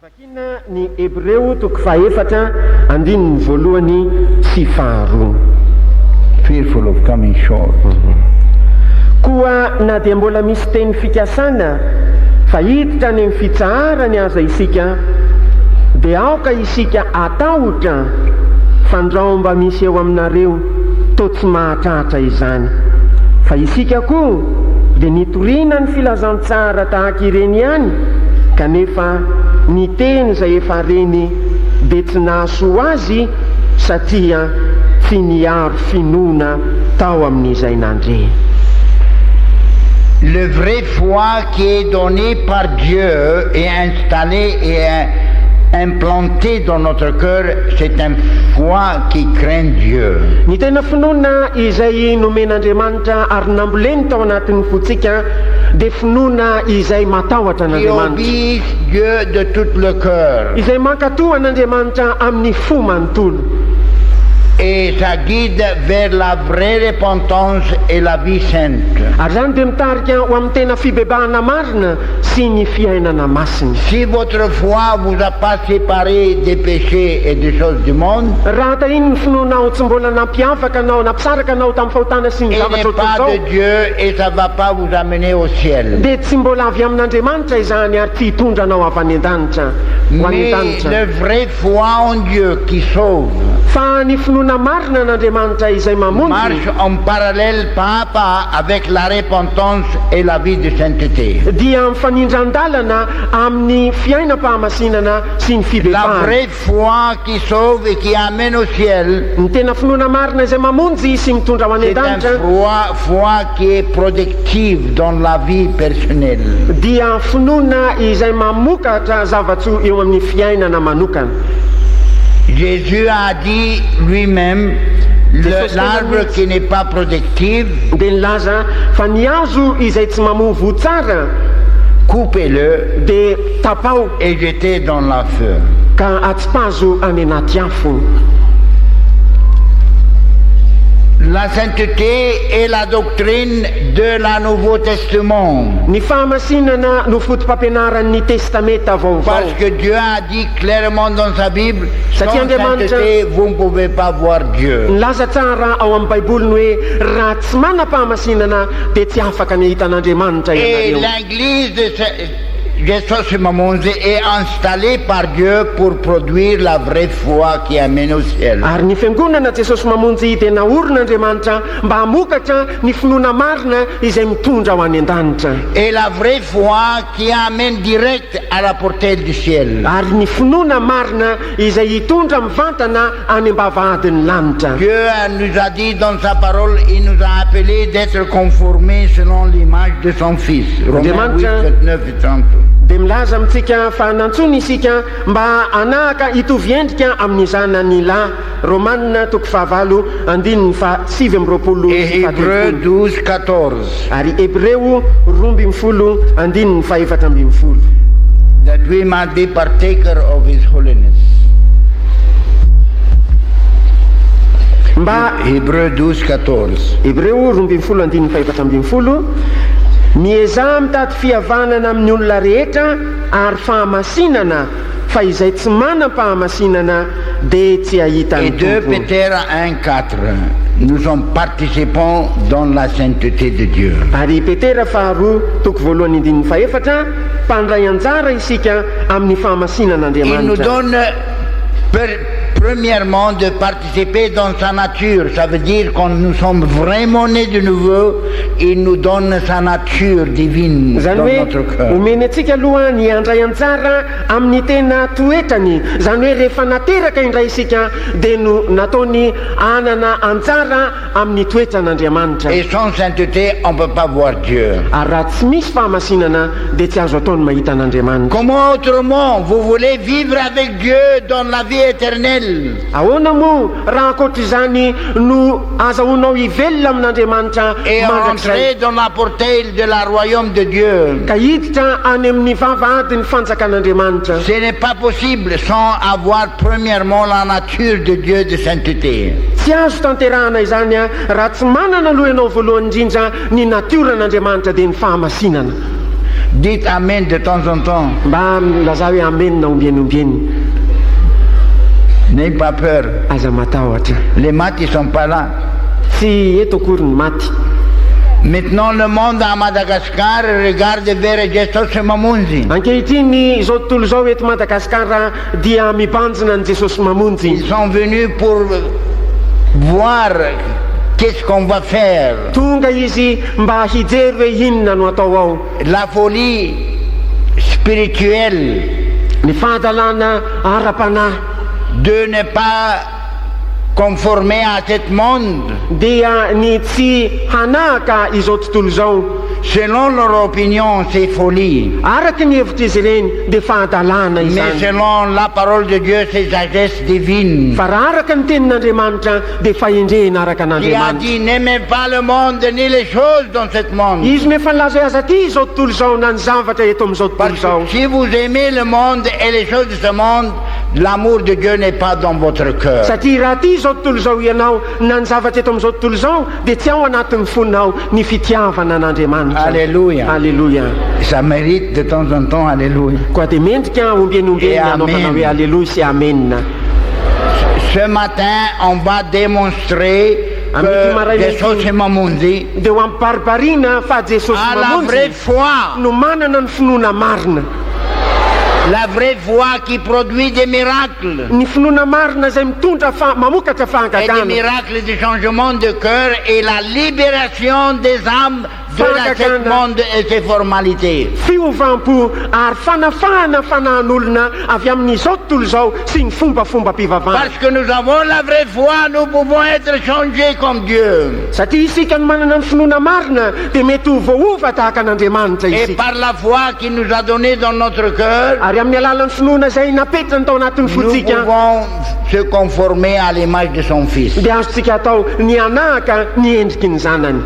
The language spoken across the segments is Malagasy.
Vakina ny Hébreu toko faefatra andininy voalohany sy faharoa. Fearful of coming short. Koa na dia mbola misy teny fikasana fa hiditra ny fitsaharany aza isika dia aoka isika atahotra fandrao mba misy eo aminareo to tsy mahatratra izany fa isika koa dia nitorina ny filazantsara tahaka ireny ihany kanefa ny teny izay efa reny dia tsy nahasoa azy satria tsy niaro finoana tao amin'izay nandre. Le vrai foi qui est donné par Dieu et installé et implanté dans notre cœur, c'est un foi qui craint Dieu. Ny tena finoana izay nomen'Andriamanitra ary namboleny tao anatin'ny fotsika dia finoana izay matahotra Qui an'Andriamanitra, obéit Dieu de tout le cœur. izay mankatoa an'Andriamanitra amin'ny fo manontolo, Et ça guide vers la vraie repentance et la vie sainte. ary zany dia mitarika ho amin'ny tena fibebahana marina sy ny fiainana masina. Si votre foi vous a pas séparé des péchés et des choses du monde, Raha tahiny ny finoanao tsy mbola nampiavaka anao nampisaraka anao tamin'ny fahotana sy ny il zavatra n'est pas ohatr'izao, de Dieu et ça va pas vous amener au ciel. dia tsy mbola avy amin'Andriamanitra izany ary tsy hitondra anao avy any an-danitra ho any Mais an-danitra. le vrai foi en Dieu qui sauve Fa ny finoana marina n'Andriamanitra izay mamonjy marche en parallèle pas à pas avec la repentance et la vie de sainteté. dia mifanindran-dalana amin'ny fiainam-pahamasinana sy ny La fibebahana. vraie foi qui sauve et qui amène au ciel, Ny tena finoana marina izay mamonjy sy mitondra ho any c'est un an-danitra foi qui est productive dans la vie personnelle. dia finoana izay mamokatra zavatso eo amin'ny fiainana manokana. Jésus a dit lui-même, l'arbre qui n'est pas productif, Dia nilaza fa ny hazo izay tsy mamovo tsara coupez-le dia tapao et jetez dans la feu. ka atsipazo any anaty afo. La sainteté est la doctrine de la Nouveau Testament. Ny fahamasinana no fotom-pampianaran'ny testameta vaovao, Parce que Dieu a dit clairement dans sa Bible, sans Satria Andriamanitra- sainteté, vous ne pouvez pas voir Dieu. nilaza tsara ao amin'ny baiboliny hoe raha tsy mana-pahamasinana dia tsy afaka ny hitan'Andriamanitra Et ianareo. l'église de Jesus Mamonze est installée par Dieu pour produire la vraie foi qui amène au ciel. Ary ny fiangonana Jesosy mamonjy dia naorin'Andriamanitra mba hamokatra ny finoana marina izay mitondra ho any an-danitra, Et la vraie foi qui amène direct à la portée du ciel. ary ny finoana marina izay hitondra mivantana any am-bavahadin'ny lanitra. Dieu nous a dit dans sa parole, il nous a appelés d'être conformés selon l'image de son Fils. Romains 8, Andriamanitra- 29 et 30. Dia milaza amintsika fa nantsony isika mba hanahaka hitovy endrika amin'ny zanany lahy. Romanina toko fahavalo andininy fa 7 Et Hébreux 12, 14. ary Hébreu 12 andininy fa 14. That we might be partaker of His holiness. Mba Hébreux 12, 14. Hébreu 12 andininy fa 14. Miezah mitady fihavanana amin'ny olona rehetra ary fahamasinana fa izay tsy manam-pahamasinana dia tsy ahita Et ny 2 tompony. Péter 1, 4. Nous en participons dans la sainteté de Dieu. Ary Petera faharoa toko voalohany indininy fa 4 mpandray anjara isika amin'ny Il nous fahamasinan'Andriamanitra. donne premièrement de participer dans sa nature. Ça veut dire quand nous sommes vraiment nés de nouveau, il nous donne sa nature divine Zany dans hoe notre cœur. omeny antsika aloha ny andray anjara amin'ny tena toetrany, zany hoe rehefa nateraka indray isika dia no nataony anana anjara amin'ny toetran'Andriamanitra. Et sans sainteté, on ne peut pas voir Dieu. Ary raha tsy misy fahamasinana dia tsy azo ataony mahita an'Andriamanitra. Comment autrement vous voulez vivre avec Dieu dans la vie éternelle? Ahoana moa raha ankoatr'izany no azahoanao hivelona amin'Andriamanitra Et mandrakizay entrer dans la portail de la royaume de Dieu. ka hiditra any amin'ny vavahadin'ny fanjakan'Andriamanitra. Ce n'est pas possible sans avoir premièrement la nature de Dieu de sainteté. Tsy azo tanterahana izany raha tsy manana aloha ianao voalohany indrindra ny natiora n'Andriamanitra dia ny fahamasinana. Dites Amen de temps en temps. mba milaza hoe amenina ombieniombieny. N'ayez pas peur. Aza matahotra. Les maths, ils ne sont pas là. Tsy eto akory ny maty. Maintenant, le monde à Madagascar regarde vers Jesosy Mamonjy. Ankehitriny izao tontolo izao eto Madagasikara dia mibanjina ny Jesosy Mamonjy. Ils sont venus pour voir qu'est-ce qu'on va faire. Tonga izy mba hijery hoe inona no atao ao. La folie spirituelle Ny fahadalana ara-panahy de ne pas conformer à ce monde dia ny tsy hanahaka izao tontolo izao. selon leur opinion, c'est folie. Araky ny hevitr'izy ireny dia fahadalana Mais izany. selon la parole de Dieu, c'est sagesse divine. Fa raha araka ny tenin'Andriamanitra dia fahendrena araka Qui a an'Andriamanitra. dit n'aimez pas le monde ni les choses dans ce monde. Izy nefa nilaza hoe aza ty izao tontolo izao na ny zavatra eto amin'izao tontolo Parce izao. que si vous aimez le monde et les choses de ce monde, l'amour de Dieu n'est pas dans votre cœur. Satria raha ty izao tontolo izao ianao na ny zavatra eto amin'izao tontolo izao dia tsy ao anatin'ny fonao ny fitiavana an'Andriamanitra. Alléluia. Alléluia. Ça mérite de temps en temps, alléluia. Koa dia mendrika ombieniombieny Et anaovana amen. hoe alleluia sy amen. Ce matin, on va démontrer que Jesosy Mamonjy Dia ho ampibaribarina fa Jesosy a la vraie Mamonjy foi, no manana ny finoana marina. la vraie foi qui produit des miracles. Ny finoana marina izay mitondra mamokatra Et des fahagagana. miracles de changement de cœur et la libération des âmes de ce monde et ses formalités. Fiovampo ary fanafahana fanahan'olona avy amin'izao tontolo izao sy ny fombafomba-pivavahana. Parce que nous avons la vraie foi, nous pouvons être changés comme Dieu. Satria isika no manana ny finoana marina dia mety ho voaova tahaka an'Andriamanitra Et isika. par la foi qu'il nous a donnée dans notre cœur, Ary amin'ny alalan'ny finoana izay napetrany tao anatin'ny nous fotsika pouvons se conformer à l'image de son Fils. dia azontsika atao ny anahaka ny endriky ny zanany.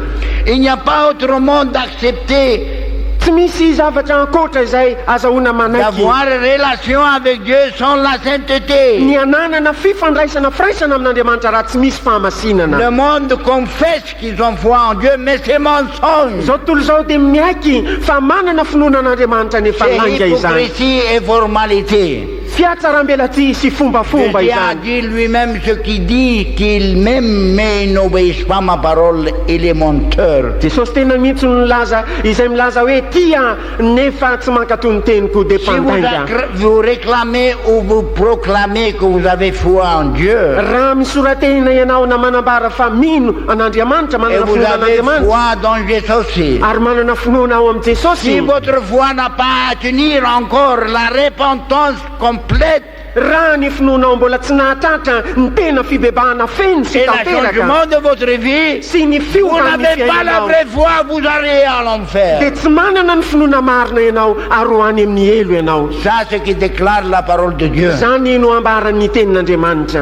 Il n'y a pas autrement d'accepter Tsy misy zavatra ankoatra izay azahoana manaiky d'avoir relation avec Dieu sans la sainteté. ny ananana fifandraisana firaisana amin'Andriamanitra raha tsy misy fahamasinana. Le monde confesse qu'ils ont foi en Dieu, mais c'est mensonge. Izao tontolo izao dia miaiky fa manana finoana an'Andriamanitra nefa C'est langa izany. hypocrisie et formalité. Fiatsaram-belatsy sy fombafomba Jésus a izany. dit lui-même ce qu'il dit, qu'il m'aime mais il n'obéit pas à ma parole, il est menteur. Jesosy tena mihitsy no nilaza izay milaza hoe tia nefa tsy mankatoy ny teniko dia Si mpandainga. vous réclamez ou vous proclamez que vous avez foi en Dieu, Raha misoratena ianao na manambara fa mino an'Andriamanitra, et manana vous finoana avez an'Andriamanitra foi dans Jésus, ary manana finoana ao amin'ny si Jesosy, votre foi n'a pas à tenir encore la repentance complète raha ny finoanao mbola tsy nahatratra ny tena fibebahana feno sy et le tanteraka changement de votre vie, sy ny vous fiovany n'avez pas la fiainanao vraie foi, vous allez à l'enfer. dia tsy manana ny finoana marina ianao ary ho any amin'ny elo ianao. Ça, c'est ce qui déclare la parole de Dieu. Zany no ambaran'ny tenin'Andriamanitra.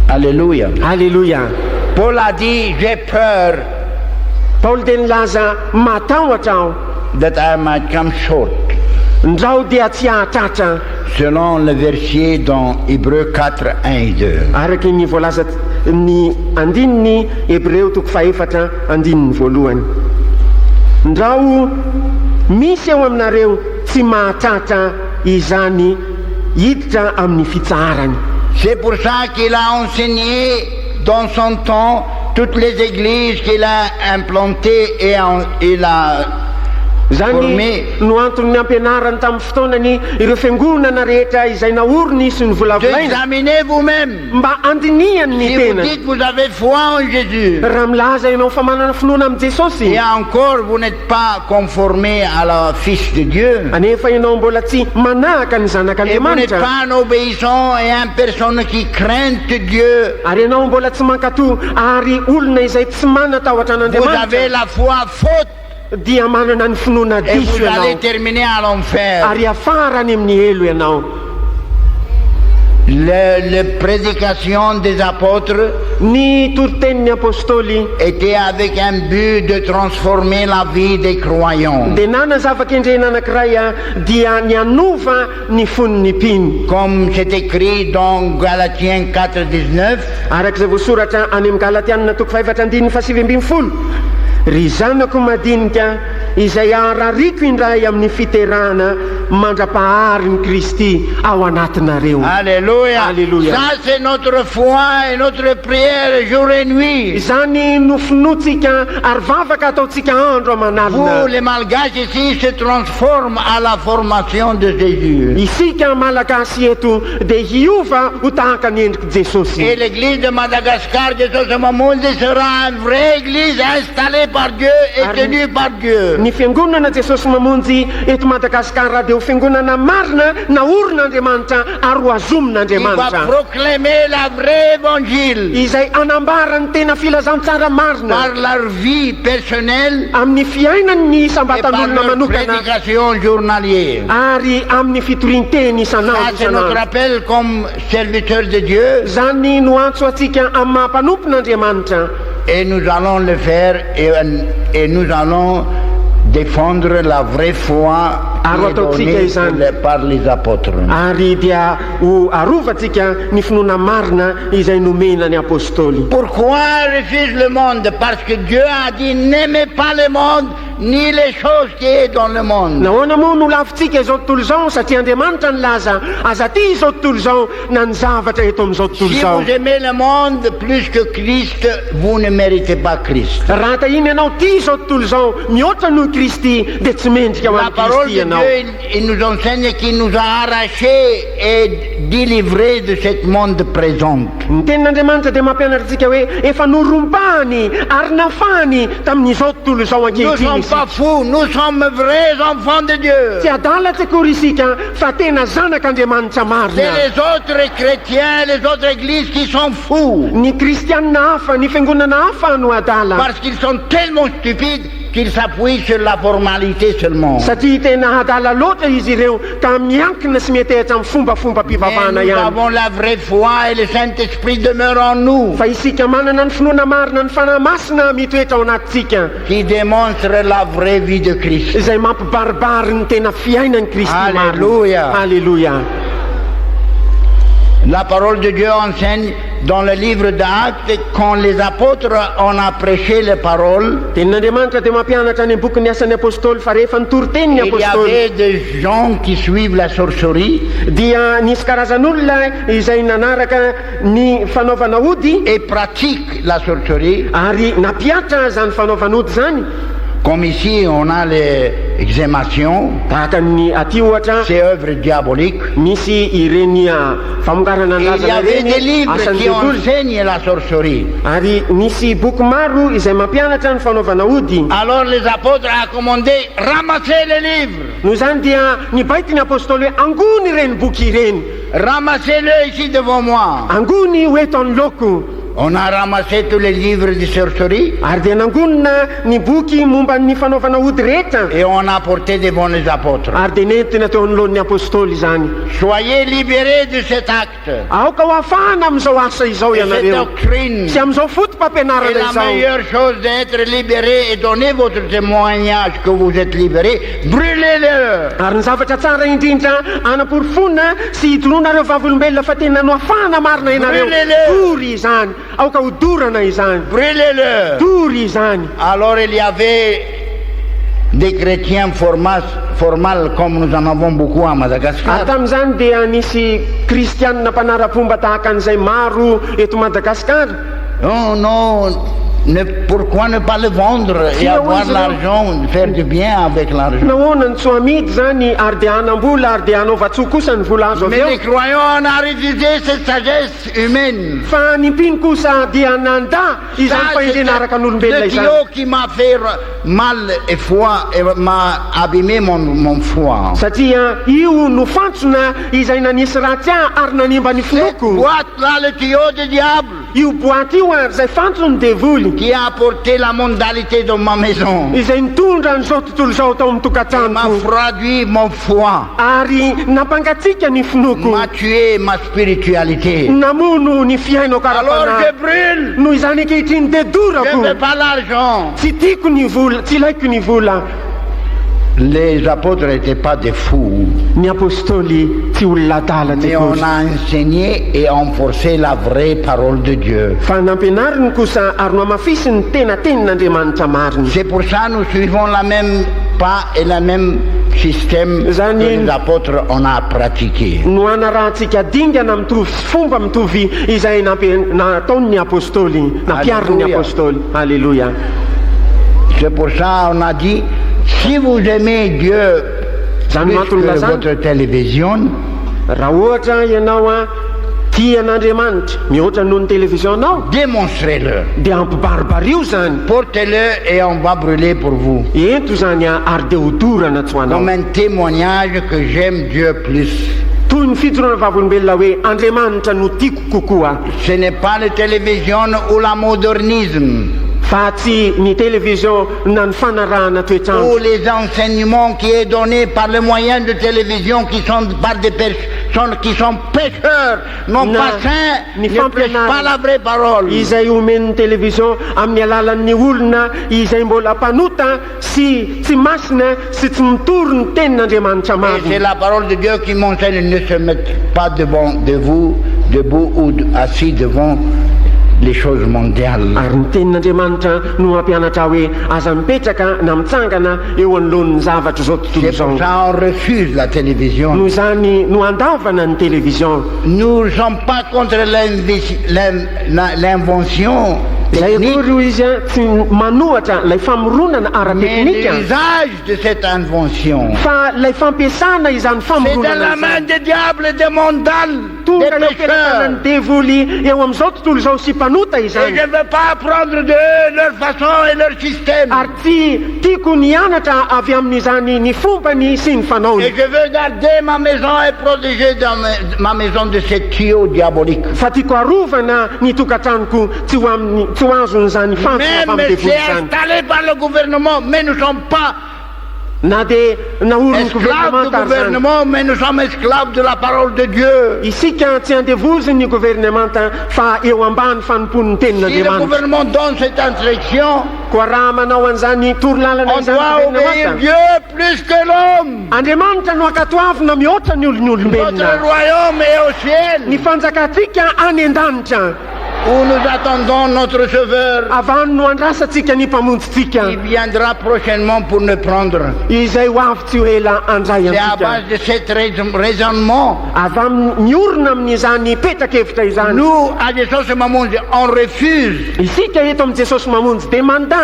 Alléluia. Alleluia. Paul a dit, j'ai peur Paoly dia nilaza matahotra aho that I might come short. ndrao dia tsy ahatratra Selon le verset dans Hébreux 4, 1 et 2. araky ny voalaza ny andininy Hebreo toko faefatra andininy voalohany. Ndrao misy eo aminareo tsy mahatratra izany hiditra amin'ny fitsarany. C'est pour ça qu'il a enseigné dans son temps toutes les églises qu'il a implantées et il a Zany formé. no antony ny ampianarany tamin'ny fotoanany ireo fiangonana rehetra izay naoriny sy ny volavolaina Examinez vous-même. mba andinihany ny Si vous tena. dites que vous avez foi en Jésus, Raha milaza ianao fa manana finoana amin'ny Jesosy, et encore vous n'êtes pas conformé à la Fils de Dieu, anefa ianao mbola tsy manahaka ny et vous n'êtes zanak'Andriamanitra, pas un obéissant et une personne qui craint Dieu, ary ianao mbola tsy mankatoy ary olona izay tsy manatahotra vous avez an'Andriamanitra, la foi faute dia manana ny finoana et diso vous allez ianao terminer à l'enfer. ary afarany amin'ny elo ianao. La prédication des apôtres Ny toritenin'ny apôstôly était avec un but de transformer la vie des croyants. dia nanazava-kendrena anankiray dia ny anova ny fon'ny mpino, Comme c'est écrit dans Galatiens 4, 19, arak'izay voasoratra any amin'ny Galatianina toko faefatra andininy 7:20. Ry zanako madinika, izay arariko indray amin'ny fiterana mandra-pahary ny Kristy ao anatinareo. Alléluia. Alléluia. Ça c'est notre foi et notre prière jour et nuit. Zany nofinotsika ary vavaka ataotsika andro Vous aman'alina. les Malgaches ici se transforment à la formation de Jésus. Isika malagasy eto dia hiova ho tahaka ny endriky Jesosy. Et l'église de Madagascar de Sosomamundi sera une vraie église installée par Dieu et tenue par Dieu. Ny fiangonana Jesosy mamonjy eto Madagasikara dia ho fiangonana marina naorin'Andriamanitra ary ho Il va azomn'Andriamanitra proclamer la vraie évangile izay anambara ny tena filazantsara marina par leur vie personnelle amin'ny fiainany ny et par sambatan'olona leur manokana prédication journalière. ary amin'ny fitorin-teny Ça, isanandro c'est notre isanandro. appel comme serviteur de Dieu Zany no antso atsika amin'ny mampanompon'Andriamanitra et nous allons le faire et nous allons défendre la vraie foi qui est donnée par les apôtres. ary dia ho arovatsika ny finoana marina izay nomena ny apôstôly. Pourquoi refuse le monde? Parce que Dieu a dit n'aimez pas le monde ni les choses qui est dans le monde. Nahoana moa no lavitsika izao tontolo izao satria Andriamanitra nilaza aza ty izao tontolo izao na ny zavatra eto amin'izao tontolo Si izao. vous aimez le monde plus que Christ, vous ne méritez pas Christ. Raha tahiny ianao ty izao tontolo izao mihoatra noho Kristy dia tsy mendrika ho La an'ny parole Kristy de ianao. Dieu, il nous enseigne qu'il nous a arrachés et délivrés de ce monde présent. Ny tenin'Andriamanitra dia mampianaritsika hoe efa norombany ary nafany tamin'izao tontolo izao Nous ne ankehitriny sommes pas fous, nous sommes vrais enfants de Dieu. tsy adala tsy akory isika fa tena zanak'Andriamanitra C'est marina. les autres chrétiens, les autres églises qui sont fous. Ny kristianina hafa ny fiangonana hafa no adala Parce qu'ils sont tellement stupides qu'ils s'appuient sur la formalité seulement. satria tena adala loatra izy ireo ka miankina sy mietehitra amin'ny fombafomba Mais mpivavahana nous ihany. avons la vraie foi et le Saint-Esprit demeure en nous, Fa isika manana ny finoana marina ny fanahy masina mitoetra ao anatintsika qui démontre la vraie vie de Christ. izay mampibaribary ny tena fiainany Kristy marina. Alléluia. Alléluia. La parole de Dieu enseigne dans le livre d'Actes, quand les apôtres ont prêché les paroles, Tenin'Andriamanitra dia mampianatra ny boky ny asan'ny apôstôly fa rehefa nitory-teny ny il y apôstôly avait des gens qui suivent la sorcellerie dia nisy karazan'olona izay nanaraka ny fanaovana ody et pratiquent la sorcellerie. ary napiatra zany fanaovana ody zany. Comme ici, on a les exhumations, Tahaka ny aty ohatra ces œuvres diaboliques. misy ireny famongarana Et ny il y lazana avait des ireny livres asan'ny qui devoly enseignent la sorcellerie. ary misy boky maro izay mampianatra ny fanaovana ody. Alors les apôtres ont commandé, ramassez les livres, Noho zany dia nibaity ny apôstôly hoe angony ireny boky ireny, ramassez-le ici devant moi. angony ho eto anoloko. On a ramassé tous les livres de sorcellerie Ary dia nangonina ny boky momba ny fanaovana ody rehetra et on a porté devant les apôtres. ary dia nentina teo anoloan'ny apôstôly zany. Soyez libérés de cet acte, Aoka ho afahana amin'izao asa izao de cette ianareo doctrine. sy amin'izao Et fotom-pampianarana la izao. meilleure chose d'être libéré et donner votre témoignage que vous êtes libéré, brûlez-le. Ary ny zavatra tsara indrindra anam-porofona sy hidoroanareo vavolombelona fa tena no afahana marina ianareo. Brûlez-le. Dory izany, aoka ho dorana izany, Brûlez-le. dory izany. Alors il y avait des chrétiens formels comme nous en avons beaucoup à Ary Madagascar. tamin'izany dia nisy kristianina mpanara-pomba tahaka an'izay maro eto Madagasikara. Non, non, pourquoi ne pas le vendre et avoir l'argent, faire du bien avec l'argent? Nahoana ny tsy amidy zany ary dia anam-bola ary dia anaova-tsoa kosa ny vola azo avy Mais eo. les croyants, on a refusé cette sagesse humaine. Fa ny mpino kosa dia nanda izany Ça, fahendrena araka n'olombelona le izany. tuyau qui m'a fait mal et foi et m'a abîmé mon foi. Satria io no fantsona izay nanisy ratsy ahy ary nanimba ny Cette finoko. boîte-là, le tuyau du diable, Io boaty io ary zay fantsony devoly qui a apporté la mondalité dans ma maison, izay nitondra n'izao tontolo izao tao amin'ny m'a tokantranoko fraudé mon foi, ary nampangatsiaka ny finoko, m'a tué ma spiritualité. namono ny fiainao Alors je karapana. brûle. Noho izany ankehitriny de Je ne veux dorako pas l'argent. tsy tiako ny vola, tsy ilaiko ny vola. Les apôtres n'étaient pas des fous, Ny apôstôly tsy olona adala mais on tekozy. a enseigné et enforcé la vraie parole de Dieu. Fa nampianariny kosa ary no amafisy ny tena tenin'Andriamanitra mariny. C'est pour ça que nous suivons la même pas et le même système que les apôtres on a pratiqué. No anarahantsika dingana mitovy fomba mitovy izay nataony ny apôstôly, nampiariny ny apôstôly. Alléluia. C'est pour ça qu'on a dit, si vous aimez Dieu plus que votre télévision, raha ohatra ianao tia an'Andriamanitra mihoatra noho ny télévision-nao, démontrez-le, dia ampibaribario zany. portez-le et on va brûler pour vous. Ento zany ary dia hodorana tsy ho anao. Comme un témoignage que j'aime Dieu plus. Toy ny fijoroana vavolombelona hoe Andriamanitra no tiako kokoa. Ce n'est pas la télévision ou la modernisme, Fa tsy ny télévision na ny fanarahana ou toetrandro, les enseignements qui est donné par les moyens de télévision qui sont par des personnes qui sont pécheurs, non pas saints, ne prêchent pas la vraie parole. izay omen'ny télévision amin'ny alalan'ny olona izay mbola mpanota sy tsy masina sy tsy mitory ny tenin'Andriamanitra Et c'est mariny. la parole de Dieu qui m'enseigne, ne se mettre pas devant de vous, debout ou assis devant les choses mondiales. Ary ny tenin'Andriamanitra no mampianatra hoe aza mipetraka na mitsangana eo anoloan'ny zavatra zao tontolo C'est pour zao. ça qu'on refuse la télévision. Noho izany no andavana ny télévision. Nous ne sommes pas contre l'invention Zay technique, akory hoy izy tsy manohatra lay famoronana mais ara-teknika, l'usage de cette invention, fa lay fampiasana izany c'est dans la famoronana main des diables et des mondiales, tonga des eo ampiaratanany pécheurs. devoly eo am'izao tontolo zao sy mpanota Et je izany. ne veux pas apprendre de eux leur façon et leur système. Ary tsy tiako nianatra avy amin'izany ny fombany sy ny Et fanaony. je veux garder ma maison et protéger dans ma maison de ces tuyaux diaboliques. Fa tiako arovana ny tokantranoko tsy ho azon'izany fantsona Même amin'ny c'est devoly zany. installé par le gouvernement, mais nous ne sommes pas Na de naorony esclaves du gouvernemental zany. gouvernement, mais nous sommes esclaves de la parole de Dieu. Isika tsy andevoziny ny gouvernementa fa eo ambany fanompon'ny Si le tenin'Andriamanitra. gouvernement donne cette instruction, Koa raha manao an'izany torolalana on izany doit obéir gouvernementa, Dieu plus que l'homme. Andriamanitra no akatoavina mihoatra ny Notre olombelona. royaume est au Ny ciel, fanjakatsika any an-danitra, où nous attendons notre Sauveur, avany no andrasantsika ny mpamonjitsika, qui viendra prochainement pour nous prendre. izay ho avy tsy ho ela andray C'est à antsika. base de cet raisonnement. Avy miorona amin'izany petra-kevitra izany. Nous, à Jesús Mamonde, on refuse Isika eto amin'ny Jesosy mamonjy de manda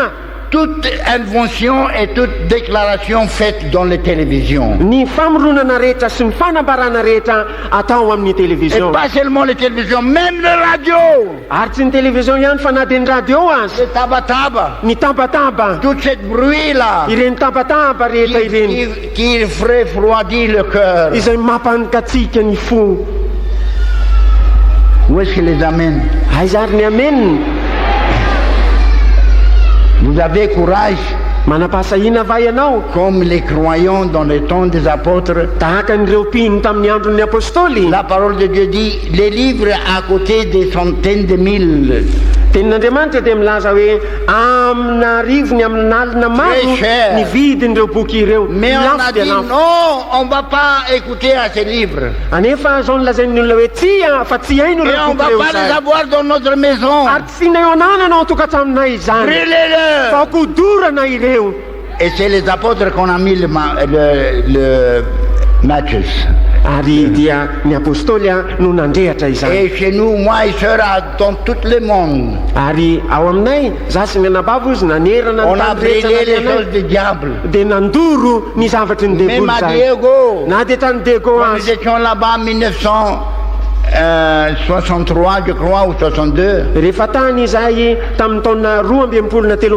toute invention et toute déclaration faite dans les télévisions. ny famoronana rehetra sy ny fanambarana rehetra atao amin'ny Et télévision. pas seulement les télévisions, même les radios, Ary tsy ny télévision ihany fa na de ny radio azy, les tabataba, ny tabataba, tout ce bruit-là ireny tabataba rehetra ireny qui refroidit le cœur. izay mampanikatsika ny fo. Où est-ce qu'il les amène? Aiza ary ny ameniny? Vous avez courage, Manam-pahasahiana va ianao comme les croyants dans le temps des apôtres. tahaka n'ireo mpino tamin'ny andron'ny apôstôly. La parole de Dieu dit, les livres à côté des centaines de mille. Tenin'Andriamanitra dia milaza hoe amina rivony amina alina maro Très cher. ny vidin'ireo boky ireo. Mais on Lafo a dia dit lafo. non, on ne va pas écouter à ces livres. Anefa zao nolazain'ny olona hoe tsia fa tsy haino Et ireo on ne va boky ireo pas les izay. avoir dans notre maison. Ary tsy na eo anananao tokantranonay izany Brûlez-le. fa kodorana ireo. Et c'est les apôtres qu'on a mis le matches. Ary dia ny apôstôly no nandrehatra izany. Et chez nous, moi et sœurs, dans tout le monde, Ary ao aminay za sy mianabavo izy nanerana on a brûlé les choses ny du diable. dia nandoro ny zavatry ny Même devoly à zay. Diego, Na dia tany Diego quand nous azy étions là-bas en 1963, je crois, ou 62, rehefa tany izahay tamin'ny taona 12 na 13,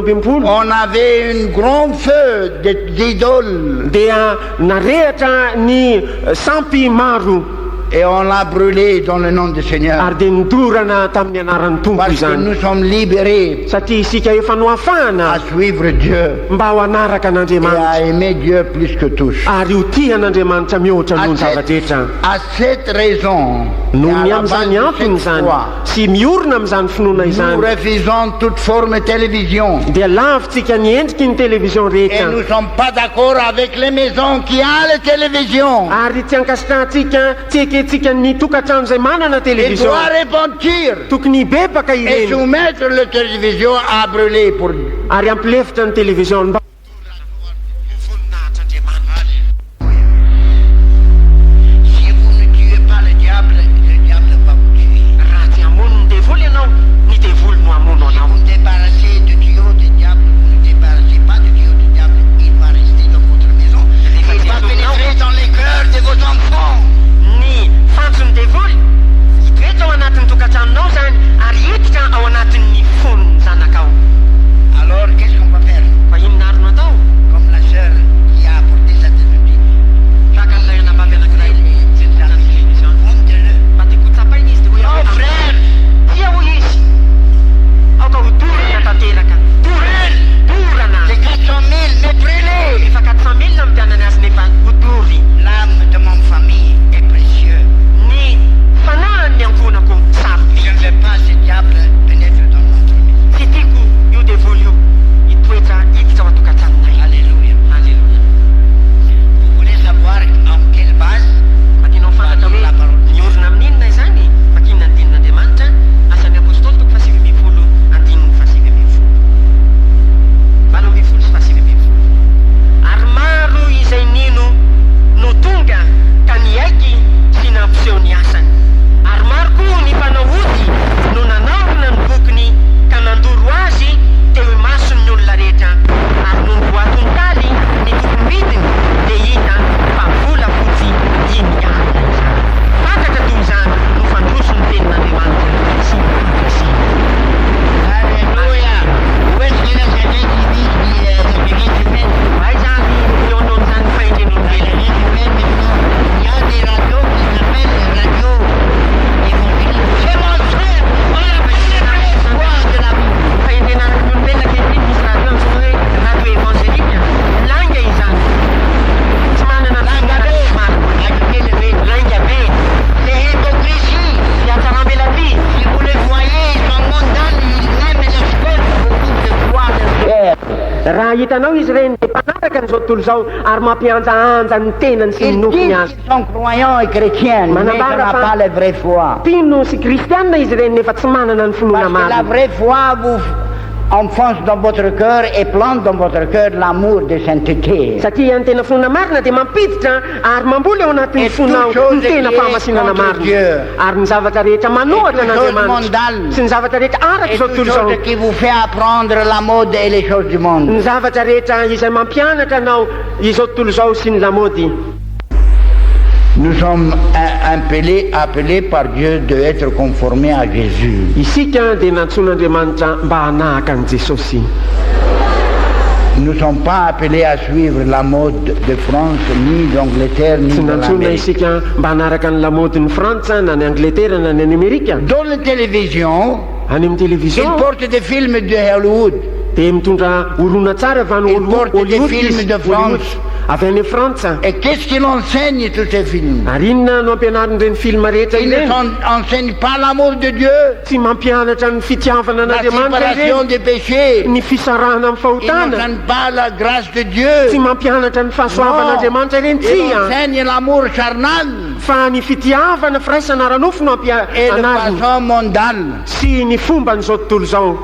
on avait un grand feu d'idoles. dia narehatra ny sampy maro. Et on l'a brûlé dans le nom du Seigneur. ary dia nidorana tamin'ny anaran'ny tompo Parce que izany nous sommes libérés satria isika efa nohafahana à suivre Dieu mba ho anaraka et an'andriamanitra à aimer Dieu plus que tous. ary ho tia an'andriamanitra mihoatra noho ny zavadrehetra À cette raison, no et à ny la base amin'izany de antony cette zany foi, sy miorina amin'izany finoana nous izany refusons toute forme de télévision. dia lavitsika ny endriky ny télévision Et rehetra nous ne sommes pas d'accord avec les maisons qui ont la télévision. ary tsy ankasitrahantsika tsy eketsika ny tokatrano izay manana Il télévision doit repentir tokony hibebaka et ireny soumettre la télévision à brûler pour ary ampilefitra ny télévision mba Si vous ne tuez pas le diable va vous tuer. raha tsy hamono ny devoly ianao ny devoly no hamono Si anao vous débarrassez de tuyaux du diable, vous ne débarrassez pas de tuyaux du diable, il va rester dans votre maison. Il va pénétrer dans les cœurs de vos enfants. ny fantsony devoly hitoetra ao anatin'ny tokantranonao zany ary hiditra ao anatin'ny fonony zanakao Alors qu'est-ce qu'on va faire? fa inona ary no atao Comme la sœur qui a apporté sa télévision. takan'ilay anabavy anankiray mijery télévision Honte-le. fa dia kotsapaina izy dia hoe Non, frère, tia ho izy aoka ho dorana tanteraka dorana c'est 400 000, mais brûlez. efa 400 000 no mitianany azy nefa ho dory L'âme de mon famille est précieuse. ny fanahany ankonako saroty Je ne veux pas ce diable pénètre dans notre maison. tsy tiako io devoly io hitoetra hiditra ao atokantranonay Alléluia. alleluia Vous voulez savoir en quelle base? fa tianao fantatra hoe niorina amin'inona izany fakinona ny dinin'andriamanitra asan'ny apôstôly toko fasivy ambinifolo andininy fasivy ambinifolo valo ambinifolo sy fasivy ambinifolo ary maro izay nino no tonga ka niaiky sy nampiseho ny asany ary maro koa ny mpanao ody no nanaorina ny bokony ka nandoro azy teo imason'ny olona rehetra ary no voatontaly ny tokombidiny dia hita fa vola fotsy iny alina izany fantatra toy izany no fandroso ny tenin'andriamanitra sy sy Alléluia. Où est-ce qu'il y a quelqu'un qui dit que les humains, vai zany mionao zany fahendren'olombelona les humains maintenant, il y a des radios qui s'appellent radio évangélique. C'est mon frère, on a pris la foi de la vie. fahendrenan'ny olombelona kehitriny misy radio amin'izany hoe radio évangélika langa izany tsy manana Langa be. langa be C'est hypocrisie. fiatsarambela ty Si vous les voyez, ils sont mondains, ils aiment le sport, beaucoup de foi de chair. raha hitanao izy reny dia mpanaraka n'izao tontolo izao ary mampianjaanja ny tenany sy ny Ils nofony disent azy qu'ils sont croyants et chrétiens, mais ils n'ont pas la vraie foi. tino sy kristianina izy reny nefa tsy manana ny finoana Parce que la marina vraie foi vous enfonce dans votre cœur et plante dans votre cœur l'amour de sainteté. satria ny tena finoana marina dia mampiditra ary mamboly ao anatin'ny Et fona toute chose ny tena qui est fahamasinana contre marina Dieu. ary ny zavatra rehetra manohatra Et toute chose n'andriamanitra mondane. sy ny zavatra rehetra araka Et izao toute tontolo izao chose qui vous fait apprendre la mode et les choses du monde. ny zavatra rehetra izay mampianatra anao izao tontolo izao sy ny lamody Nous sommes appelés par Dieu d'être conformés à Jésus. isika dia nantson'andriamanitra mba hanahaka an' jesosy Nous ne sommes pas appelés à suivre la mode de France, ni d'Angleterre, ni tsy de nantsona l'Amérique. isika mba hanaraka ny lamodiny frantsa na ny angletera na ny amerika Dans la télévision, any amin'ny ils télévision portent des films de Hollywood. dia mitondra orona tsara avy any Ils portent des films de France. avy any frantsa Et qu'est-ce qu'ils enseignent tous ces films? ary inona no ampianarin'ireny filma rehetra Ils ne ireny enseignent pas l'amour de Dieu, tsy mampianatra ny fitiavana la an'andriamanitra séparation ireny des péchés. ny fisarahana amin'ny Ils fahotana n'enseignent pas la grâce de Dieu. tsy mampianatra ny fahasoavan'andriamanitra ireny Ils tsia enseignent l'amour charnel fa ny fitiavana firaisana ranofo no et de ampianariny façon mondane. sy ny fomba n'izao tontolo izao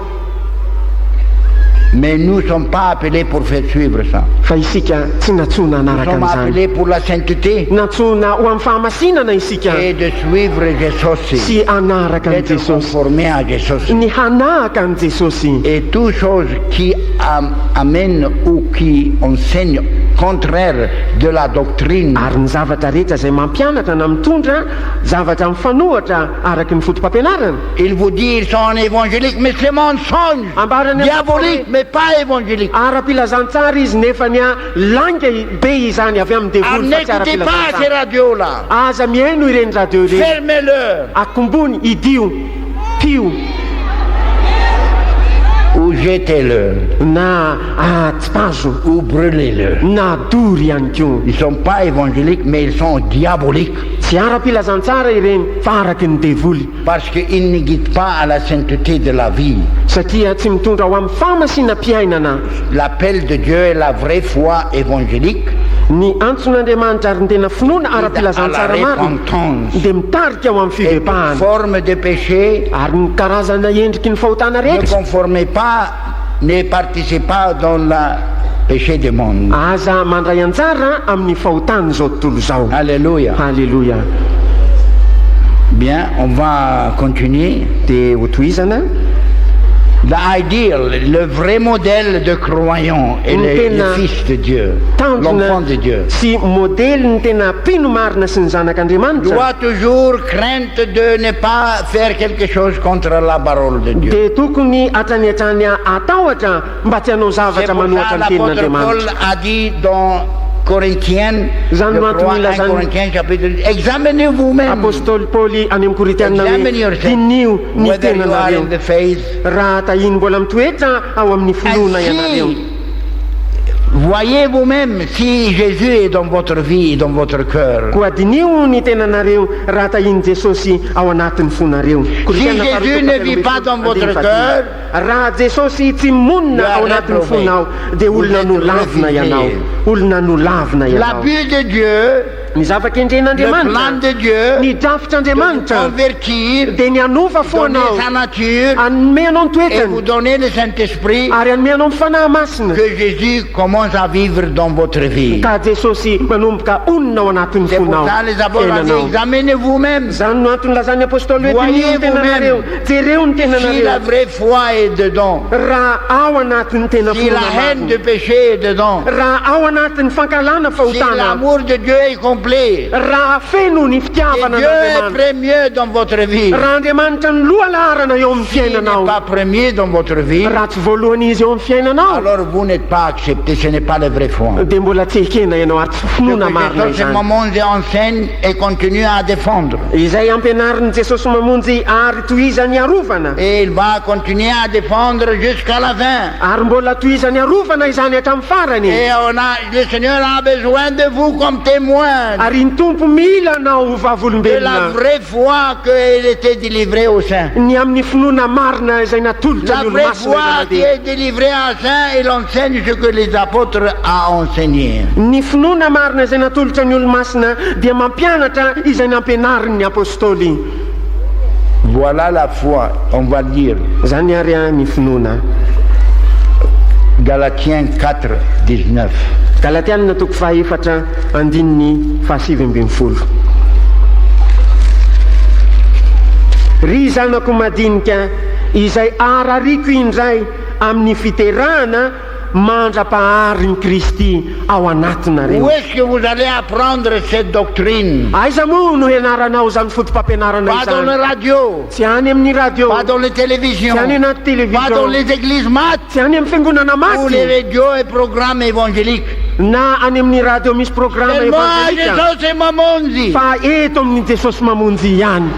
Mais nous ne sommes pas appelés pour faire suivre ça. fa isika tsy natsona Nous hanaraka sommes an'izany appelés pour la sainteté natsona ho amin'ny fahamasinana isika et de suivre Jésus, sy hanaraka an' d'être jesosy conformés à Jésus. ny hanahaka an' jesosy Et toute chose qui amène ou qui enseigne contraire de la doctrine. Ary ny zavatra rehetra izay mampianatra na mitondra zavatra mifanohatra araky ny fotom-pampianarana. Il vous dit ils sont évangéliques, mais c'est mensonge. Diabolique, mais pas évangélique. Ara-pilazantsara izy nefa ny langa be izany avy amin'ny devoly fa tsy N'écoutez pas ces ara-pilazantsara. radios-là. Aza mihaino ireny radio ireny. Fermez-le. Akombony idio pio Ou jetez-le. na atsipazo Ou brûlez-le. na dory ihany koa. Ils ne sont pas évangéliques, mais ils sont diaboliques. Tsy ara-pilazantsara ireny fa araky ny devoly Parce qu'ils ne guident pas à la sainteté de la vie. satria tsy mitondra ho amin'ny famasinam-piainana. L'appel de Dieu est la vraie foi évangélique. Ny antson'Andriamanitra ary ny tena finoana ara-pilazantsara marina repentance. dia mitarika ho amin'ny Et toute fivepahana. forme de péché, Ary ny karazana endriky ny fahotana ne rehetra conformez pas, ne participez pas dans le péché du monde. aza mandray anjara amin'ny fahotany zao tontolo zao. Alléluia. Halleluja. Bien, on va continuer. Dia ho tohizana L'idéal, le vrai modèle de croyant est le Fils de Dieu, l'enfant de Dieu. sy modely ny tena mpino marina sy ny zanak'Andriamanitra Doit toujours craindre de ne pas faire quelque chose contre la parole de Dieu. dia tokony hatrany hatrany atahotra mba tsy hanao C'est zavatra pour ça manohatra ny l'apôtre Paul tenin'Andriamanitra. a dit dans Corinthiens, Zany je no crois, antony 1 ilazany Corinthiens chapitre 10, examinez vous-même apôstôly Paoly any amin'ny Koritianina Examine hoe yourself. dinio ny whether you are tenanareo in the faith. raha tahiny mbola mitoetra ao amin'ny finoana ianareo. Ainsi, voyez vous-même si Jésus est dans votre vie, dans votre cœur. Koa dinio ny tenanareo raha tahiny Jesosy ao anatin'ny fonareo. Koritiana Jésus ne vit pas dans votre cœur, raha Jesosy tsy monina ao anatin'ny fonao dia olona no lavina ianao, olona no lavina ianao. l'abus de Dieu, Ny le plan zava-kendren'Andriamanitra, de Dieu, ny de drafitr'Andriamanitra convertir, dia ny anova fo donner anao, sa nature anome anao ny et vous toetrany donner le Saint-Esprit, ary anome anao ny fanahy masina. que Jésus commence à vivre dans votre vie. Ka Jesosy manomboka onona ao anatin'ny C'est pour fonao, ça les apôtres ont dit, fiainanao. examinez vous-même Zany no antony lazany apôstôly hoe Voyez dinio ny tenanareo, jereo ny si la tenanareo. vraie foi est dedans, Raha ao anatin'ny tena si la haine de fonana, péché est dedans, raha ao anatin'ny fankalana si fahotana, l'amour de Dieu est complet, raha feno ny et fitiavana Dieu est n'Andriamanitra, premier dans votre vie, raha Andriamanitra ny loha laharana eo amin'ny s'il n'est fiainanao, pas premier dans votre vie, raha tsy voalohany izy eo amin'ny fiainanao, alors vous n'êtes pas accepté, ce n'est pas la vraie foi. dia mbola tsy ekena ianao ary tsy Ce finoana marina que Jésus izany. Mamonzi enseigne et continue à défendre. Izay ampianarin'i Jesosy mamonjy ary tohizany arovana, Et il va continuer à défendre jusqu'à la fin. ary mbola tohizany arovana izany hatramin'ny farany. Et le Seigneur a besoin de vous comme témoin Ary ny tompo mila anao de la vavolombelona vraie foi qu'elle était délivrée aux saints. ny amin'ny finoana marina izay natolotra La ny vraie olo-masina foi qui izay est délivrée à saints, il enseigne ce que les apôtres ont enseigné. ny finoana marina izay natolotra ny olo-masina dia mampianatra izay nampianarin'ny apôstôly. Voilà la foi, on va dire. Zany ary ny finoana. Galatiens 4, 19. Galatianina toko fahaefatra andininy fahasivy ambin'ny folo. Ry zanako madinika izay arariko indray amin'ny fiterahana mandra-pahary ny Kristy ao anatinareo. Où est-ce que vous allez apprendre cette doctrine? Aiza moa no hianaranao zany fotom-pampianarana Pas dans izany? la radio, Tsy any amin'ny radio, pas dans les télévisions, tsy any anaty pas dans télévision, les églises maths tsy any amin'ny fiangonana ou les maty, radios et programmes évangéliques. na any amin'ny radio misy programme C'est moi, evangelika, Jésus et Mamonzi. fa eto amin'ny Jesosy mamonjy ihany.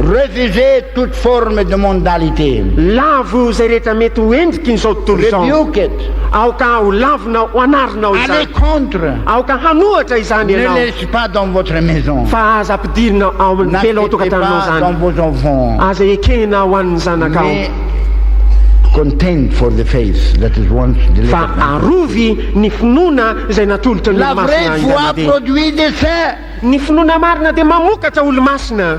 Refusez toute forme de mondalité. Lavo zay rehetra mety ho endriky nyzao tontolo zao. Rebuke it. Aoka ho lavina ho anarinao Allez izany, contre. aoka hanohatra izany Ne ianao, laissez pas dans votre maison. fa aza ampidirina ao amin'ny telo ao N'acceptez tokantanao pas dans zany, vos enfants. aza ekena ho an'ny zanakao, Mais contend for the faith that is once fa delivered. arovy ny finoana zay natolotra ny La vraie olo-masina foi ihany. produit des saints. Ny finoana marina dia mamokatra olo-masina.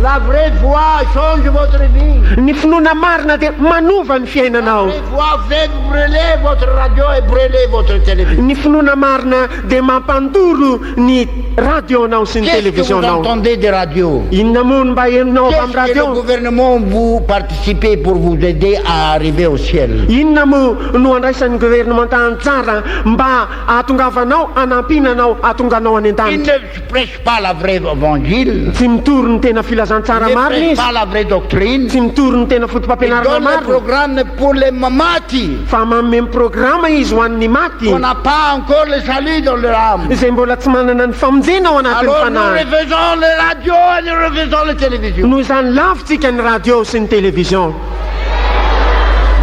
La vraie foi change votre vie. Ny finoana marina dia manova ny La fiainanao. vraie foi fait brûler votre radio et brûler votre télévision. Ny finoana marina dia mampandoro ny radionao sy ny Qu'est-ce que vous televisionao. entendez des radios? Inona moa no mba henonao avy amin'ny Qu'est-ce que le radio? gouvernement vous participez pour vous aider à arriver au ciel? Inona moa no andraisan'ny gouvernementant tsara mba ahatongavanao anampinanao ahatonganao any Il an-danitra? ne prêche pas la vraie évangile. Tsy mitoro ny tena filazantsara Il ne marina prêche izy, pas la vraie doctrine. tsy mitoro ny tena Il fotom-pampianarana donne le marina, programme pour les mamati. fa manome programa izy ho an'ny maty On n'a pas encore le salut dans leur âme. izay mbola tsy manana ny famonjena ao anatin'ny Alors nous fanahy. refaisons les radios et nous refaisons les télévisions. Noho izany lavitsika ny radio sy ny television.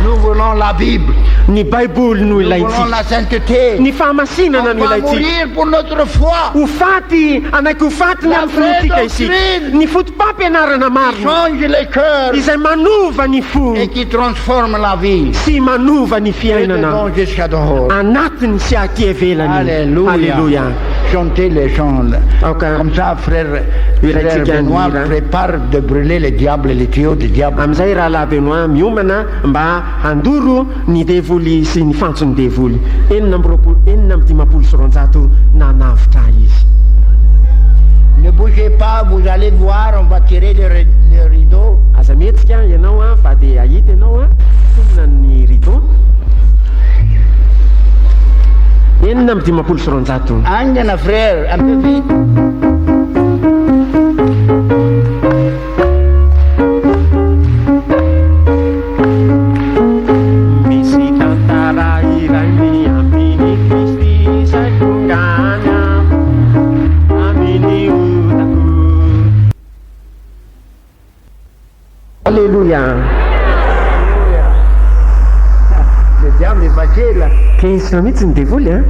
Nous voulons la Bible. Ny baiboly no Nous voulons ilaitsika, la sainteté. ny fahamasinana On no va ilaitsika. mourir pour notre foi. Ho faty anaiky ho faty ny La amin'ny finotika vraie isika, doctrine. ny fotom-pampianarana Qui marina change les cœurs izay manova ny fo et qui transforme la vie. sy manova ny Et fiainana dedans jusqu'à dehors. anatiny sy aty ivelany. Alléluia. Alléluia. Chantez les chants. Ok. Comme ça, frère Iraitsika Benoît ny hira. prépare de brûler les diables et les tuyaux des diables. Amin'izay raha la Benoît miomana mba handoro ny devoly sy ny fantsony devoly. 4 sy 900 nanavitra izy. Ne bougez pas, vous allez voir, on va tirer le rideau. Aza metsika ianao a, fa dia ahita ianao a, tomona ny rideau. 4 sy 900. Angana frère, un peu vite. Misy tantara iray miambiny Kristy izay tongana amin'ny odako. Alléluia. Le diable est passé là. 15 mihitsy ny devoly a.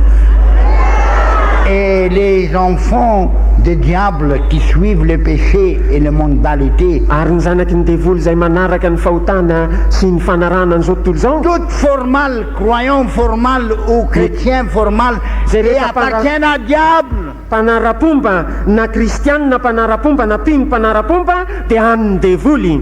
Et les enfants des diables qui suivent le péché et la mondalité, Ary ny zanaky ny devoly izay manaraka ny fahotana sy ny fanarana an'izao tontolo izao, tout formal, croyant formal ou chrétien formal, et appartiennent à diable. mpanara-pomba na kristianina na mpanara-pomba na mpino mpanara-pomba dia an'ny devoly.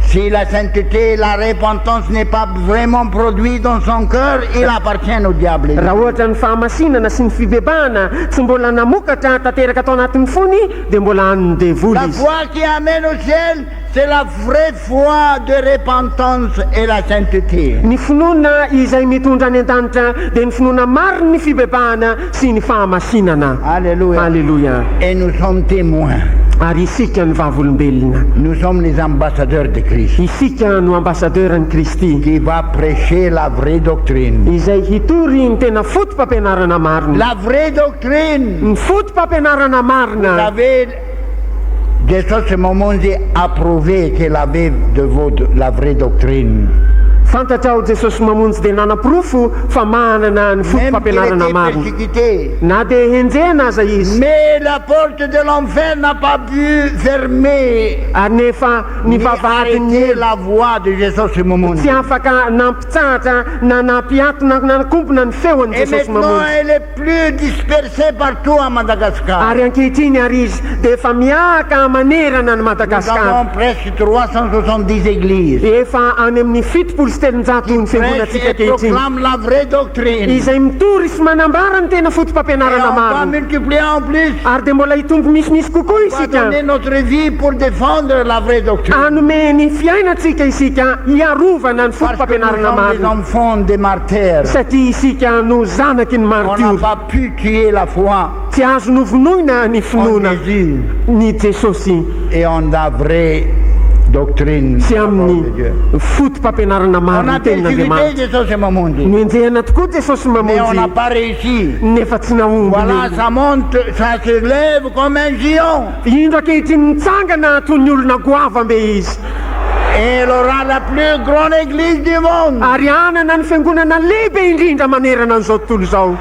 Si la sainteté et la repentance n'est pas vraiment produit dans son cœur, il appartient au diable. Raha ohatra ny fahamasinana sy ny fibebahana tsy mbola namokatra tanteraka tao anatin'ny fony dia mbola an'ny devoly La izy. foi qui amène au ciel, c'est la vraie foi de repentance et la sainteté. Ny finoana izay mitondra any an-danitra dia ny finoana mariny ny fibebahana sy ny fahamasinana. Alléluia. Alléluia. Et nous sommes témoins. Ary isika ny vavolombelona, Nous sommes les ambassadeurs de Christ isika no ambassadeuran'ny Kristy qui va prêcher la vraie doctrine. izay hitory ny tena fotom-pampianarana marina. La vraie doctrine. Ny fotom-pampianarana Vous marina. avez de ce moment approuvé qu'elle avait de la vraie doctrine. Fantatra ao Jesosy mamonjy dia nanam-pirofo fa manana ny Même qu'il fotom-pampianarana était marina. persécuté. Na dia henjena aza izy, Mais la porte de l'enfer n'a pas pu fermer ary nefa ny ni vavahadiny arrêter la voix de Jésus ce moment. tsy afaka nampitsahatra na nampiatona na nakompona ny feon'ny Et Jesosy maintenant, mamonjy. elle est plus dispersée partout à Madagascar. Ary ankehitriny ary izy dia efa miaka manerana ny Nous Madagasikara. avons presque 370 églises. Efa any amin'ny 7 sy 800 ny Prêche fiangonatsika et ankehitriny proclame la vraie doctrine. izay mitory sy manambara ny tena Et fotom-pampianarana on va marina. multiplier en plus. Ary dia mbola hitombo misimisy kokoa On va isika. donner notre vie pour défendre la vraie doctrine. Anome ny fiainantsika isika hiarovana ny Parce que nous fotom-pampianarana sommes des marina. enfants des martyrs. Satria isika no zanaky ny On n'a martyr. pas pu tuer la foi Tsy azo novonoina ny en finoana Jésus. ny Jesosy Et on a vraie doctrine. sy de la parole de amin'ny Dieu. fotom-pampianarana On marina a tenin'Andriamanitra. persécuté Jésus ce moment. Noenjehana tokoa Jesosy Mais on n'a mamonjy pas réussi. nefa tsy naombony. Voilà, ça monte, ça se lève comme un géant. Indro ankehitriny mitsangana toy ny olona goavambe izy. Et elle aura la plus grande église du monde. Ary anana ny fiangonana lehibe indrindra manerana an'izao tontolo izao.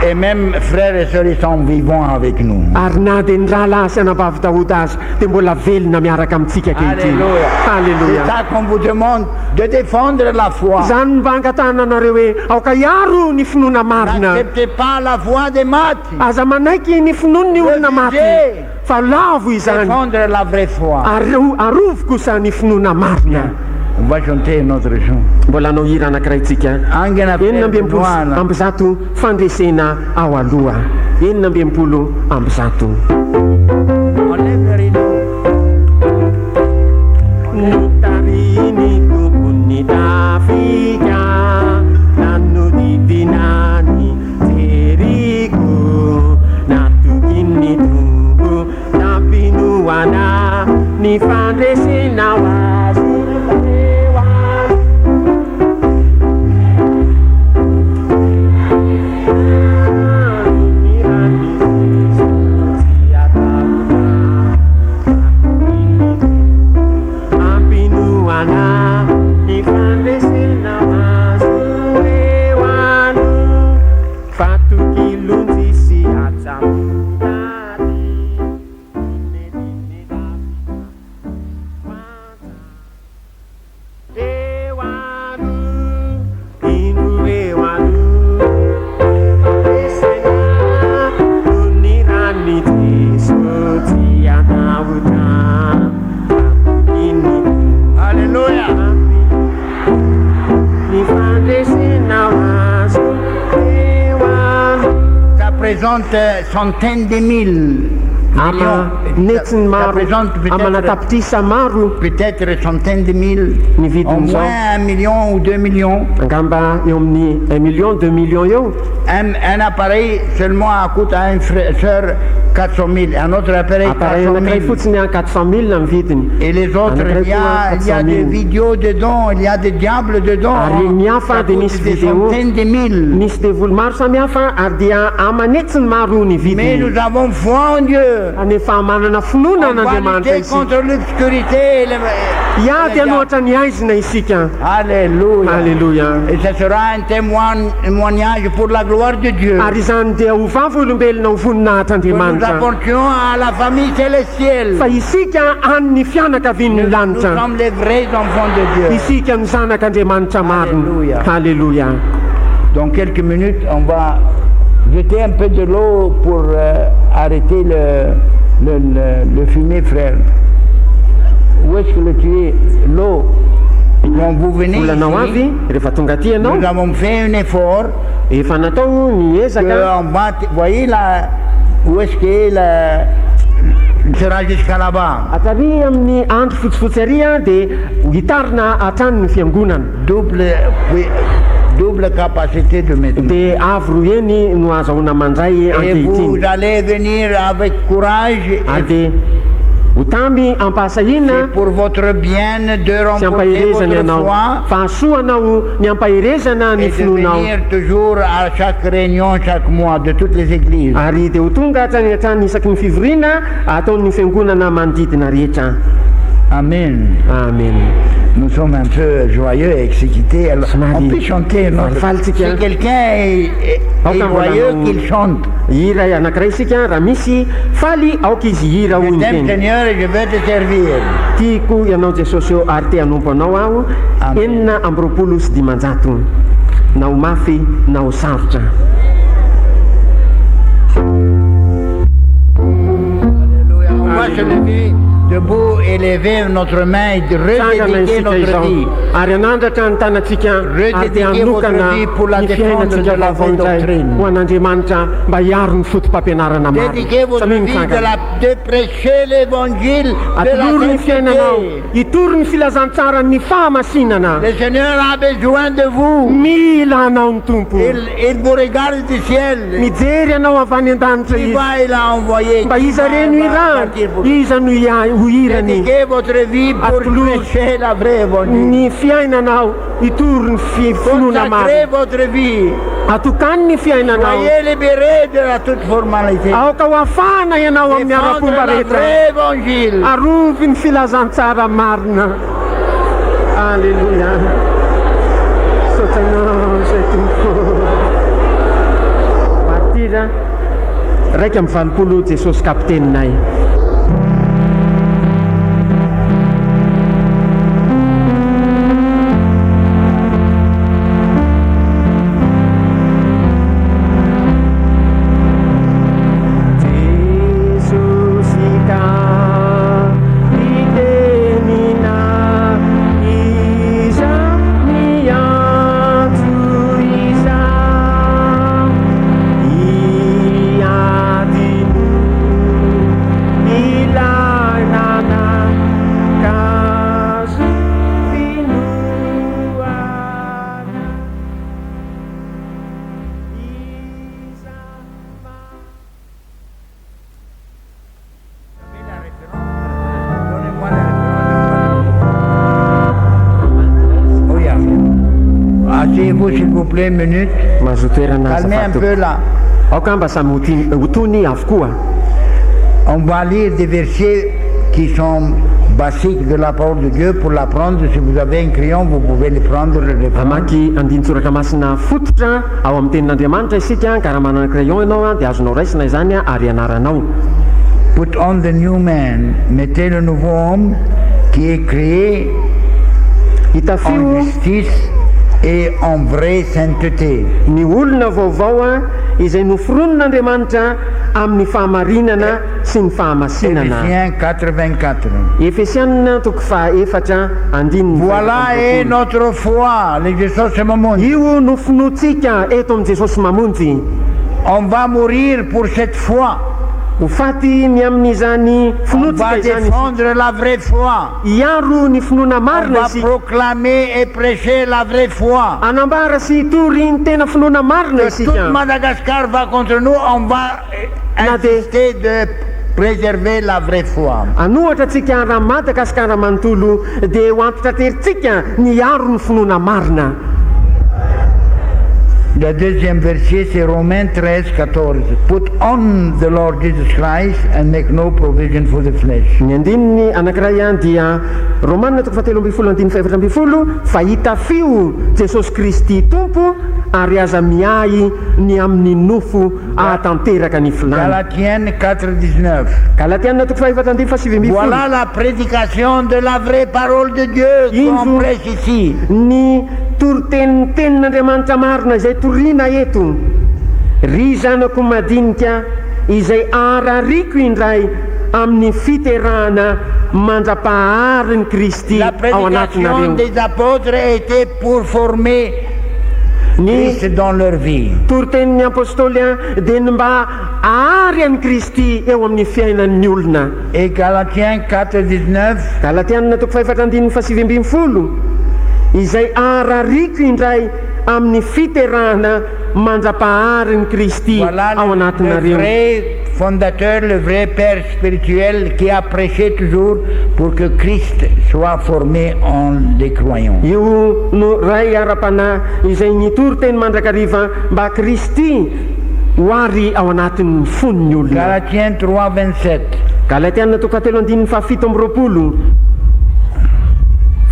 Et même frères et sœurs, ils sont vivants avec nous. Ary na dia ny rahalahy sy anabavy Daoda azy dia mbola velona miaraka amintsika ankehitriny. C'est Halleluja. ça qu'on vous demande de défendre la foi. Zany mba angatahana anareo hoe aoka iaro ny finoana marina. N'acceptez pas la voix des maths. Aza manaiky ny finoany olona maty fa lavo izany. Défendre la vraie foi. Arovo kosa ny finoana marina. On va chanter une autre chanson. Mbola anao hira anankiray tsika. Angana enina ambinipolo amby zato fandresena ao aloha. Enina ambinipolo amby zato. Enlève le rideau. Notarini tompony tafika nanodidinany jeriko natokiny tombo tampinoana ny fandresena azy centaines de mille. Netsiny maro amanatapitisa maro peut-être centaines de mille, ny au vidiny zao moins 1 million ou 2 millions. angamba eo amin'ny 1 million 2 millions eo. Un appareil seulement coûte à un frère 400 000, un autre appareil appareil 400 anankiray 000. fotsiny a 400 000 amin'ny vidiny. Et les autres, Anankiray il y a koa des 400 000. vidéos dedans, il y a des diables dedans. Ary ny hafa Ça dia coûte misy des vidéo centaines de mille. misy devolo maro samihafa ary dia amanetsiny maro ny Mais vidiny. nous avons foi en Dieu. Anefa manana finoana On va an'andriamanitra lutter isika. contre l'obscurité. et le- Iady anoatra ny aizina isika. Alléluia. Halleluja. Et ce sera un témoignage pour la gloire de Dieu. Ary izany dia ho vavy olombelona ho voninahitra Que nous andriamanitra. apportions à la famille célestielle. Fa isika amin'ny fianakavian'ny Nous lanitra. sommes les vrais enfants de Dieu. Isika ny zanak'andriamanitra marina. Halleluja. Halleluja. Dans quelques minutes, on va jeter un peu de l'eau pour arrêter le fumier, frère. Où est-ce que tu es? L'eau. Quand vous venez Volanao avy ici, rehefa tonga aty nous ianao avons fait un effort. efa natao ny ezaka. On va, voyez là, où est-ce qu'est il sera jusqu'à là-bas. Atary amin'ny andro fotsifotsy ary a dia hitarina hatrany ny fiangonana Double capacité de maintenant. dia avy roa eny no azahoana mandray Et ankehitriny. vous allez venir avec courage. Ary dia ho tamby ampahasahina C'est pour votre bien de sy remporter ampahirezana votre ianao. foi Fahasoa anao ny ampahirezana ny et de finoanao. venir toujours à chaque réunion, chaque mois de toutes les églises. Ary dia ho tonga hatrany hatrany isaky ny fivoriana ataon'ny fiangonana manodidina rehetra. Amen. Amen. Nous sommes un peu joyeux et excités. Alors, on peut chanter. Non? Si quelqu'un est joyeux, qu'il chante. Hira anankiray isika raha misy faly aoka izy hira hoy Je ny t'aime teny. Seigneur et je veux te servir. Tiako ianao Jesosy eo ary te hanompo anao aho. Amen. 420 sy 500 na ho mafy na ho sarotra. Alléluia. On va se lever debout et lever notre main et Tsangana redédiquer isika notre izao vie. ary hanandratra ny tanantsika ary dia Redédiquer votre hanokana vie pour la ny défense fiainantsika de la vaovao vraie indray doctrine. ho an'Andriamanitra mba hiaro ny fotom-pampianarana maro. Dédiquez votre Samia vie mitsangana. de prêcher l'évangile de Atolory ny la fiainanao sainteté. hitory ny filazantsara ny fahamasinana. Le Seigneur a besoin de vous. Mila anao ny tompo. Il vous regarde du ciel. Mijery anao avy any an-danitra Qui izy va il a envoyé? mba Qui iza va reny il va irany partir pour- iza no ho irany. Dédiquez votre vie pour Atolory prêcher la vraie évangile. ny fiainanao hitory ny finoana maro. Consacrez votre vie. atokany ny fiainanao Soyez libérés de la toute formalité. aoka ho afana ianao amin'ny Défendre ara-pomba la rehetra. vraie évangile. arovy ny filazantsara marina. Alleluia. Sotranao zay tompo. raika amin'ny valopolo jesosy kapiteninay. Asseyez-vous s'il vous plaît, une minute. Mahazo toerana Calmez un peu là. aoka mba samy hotony avokoa. On va lire des versets qui sont basiques de la parole de Dieu pour l'apprendre. Si vous avez un crayon, vous pouvez le prendre. Amaky andin-tsoratra masina fototra ao amin'ny tenin'Andriamanitra isika ka raha manana crayon ianao dia azonao raisina izany ary anaranao. Put on the new man. Mettez le nouveau homme qui est créé en justice et en vraie sainteté. Ny olona vaovao izay noforonon'Andriamanitra amin'ny fahamarinana sy ny fahamasinana. Éphésiens 4:24. Efesianina toko faha-efatra andininy. Voilà est notre foi, le Jesosy mamonjy. Io no finoantsika eto amin'ny Jesosy mamonjy. On va mourir pour cette foi. Ho faty ny amin'izany On finoatsika va izany. défendre la vraie foi. Iaro ny finoana On marina va isika. proclamer et prêcher la vraie foi. Anambara sy hitory ny tena finoana marina Que tout isika. Madagascar va contre nous, on va insister de préserver la vraie foi. Anohatra tsika raha Madagasikara manontolo dia ho ampitraterintsika ny aro ny finoana marina. Le deuxième verset, c'est Romains 13:14. Put on the Lord Jesus Christ and make no provision for the flesh. Ny andininy anankiray dia Romanina toko fahatelo ambin'ny folo andininy faefatra ambin'ny folo fa hitafio Jesosy Kristy tompo ary aza miay ny amin'ny nofo ahatanteraka ny filany. Galatiens 4:19. Galatianina toko faefatra andininy fasivy ambin'ny folo. Voilà la prédication de la vraie parole de Dieu qu'on prêche ici. Ny toritenin'Andriamanitra marina izay toriana eto. Ry zanako madinika izay arariko indray amin'ny fiterahana mandra-pahary ny Kristy La ao prédication anatinareo. des apôtres était pour former Christ Ny dans leur vie. toritenin'ny apôstôly dia ny mba ahary an'i Kristy eo amin'ny fiainan'ny olona. Et Galatiens 4:19. Galatianina toko faefatra andininy fasivy ambin'ny folo izay arariko indray amin'ny fiterahana mandra-pahary ny Kristy Voilà ao le anatinareo. vrai fondateur, le vrai père spirituel qui a prêché toujours pour que Christ soit formé en les croyants. Io no ray ara-panahy izay nitory teny mandrakariva mba Kristy ho ary ao anatin'ny fon'ny olona. Galatiens 3:27. Galatianina toko fahatelo andininy fahafito amby roapolo.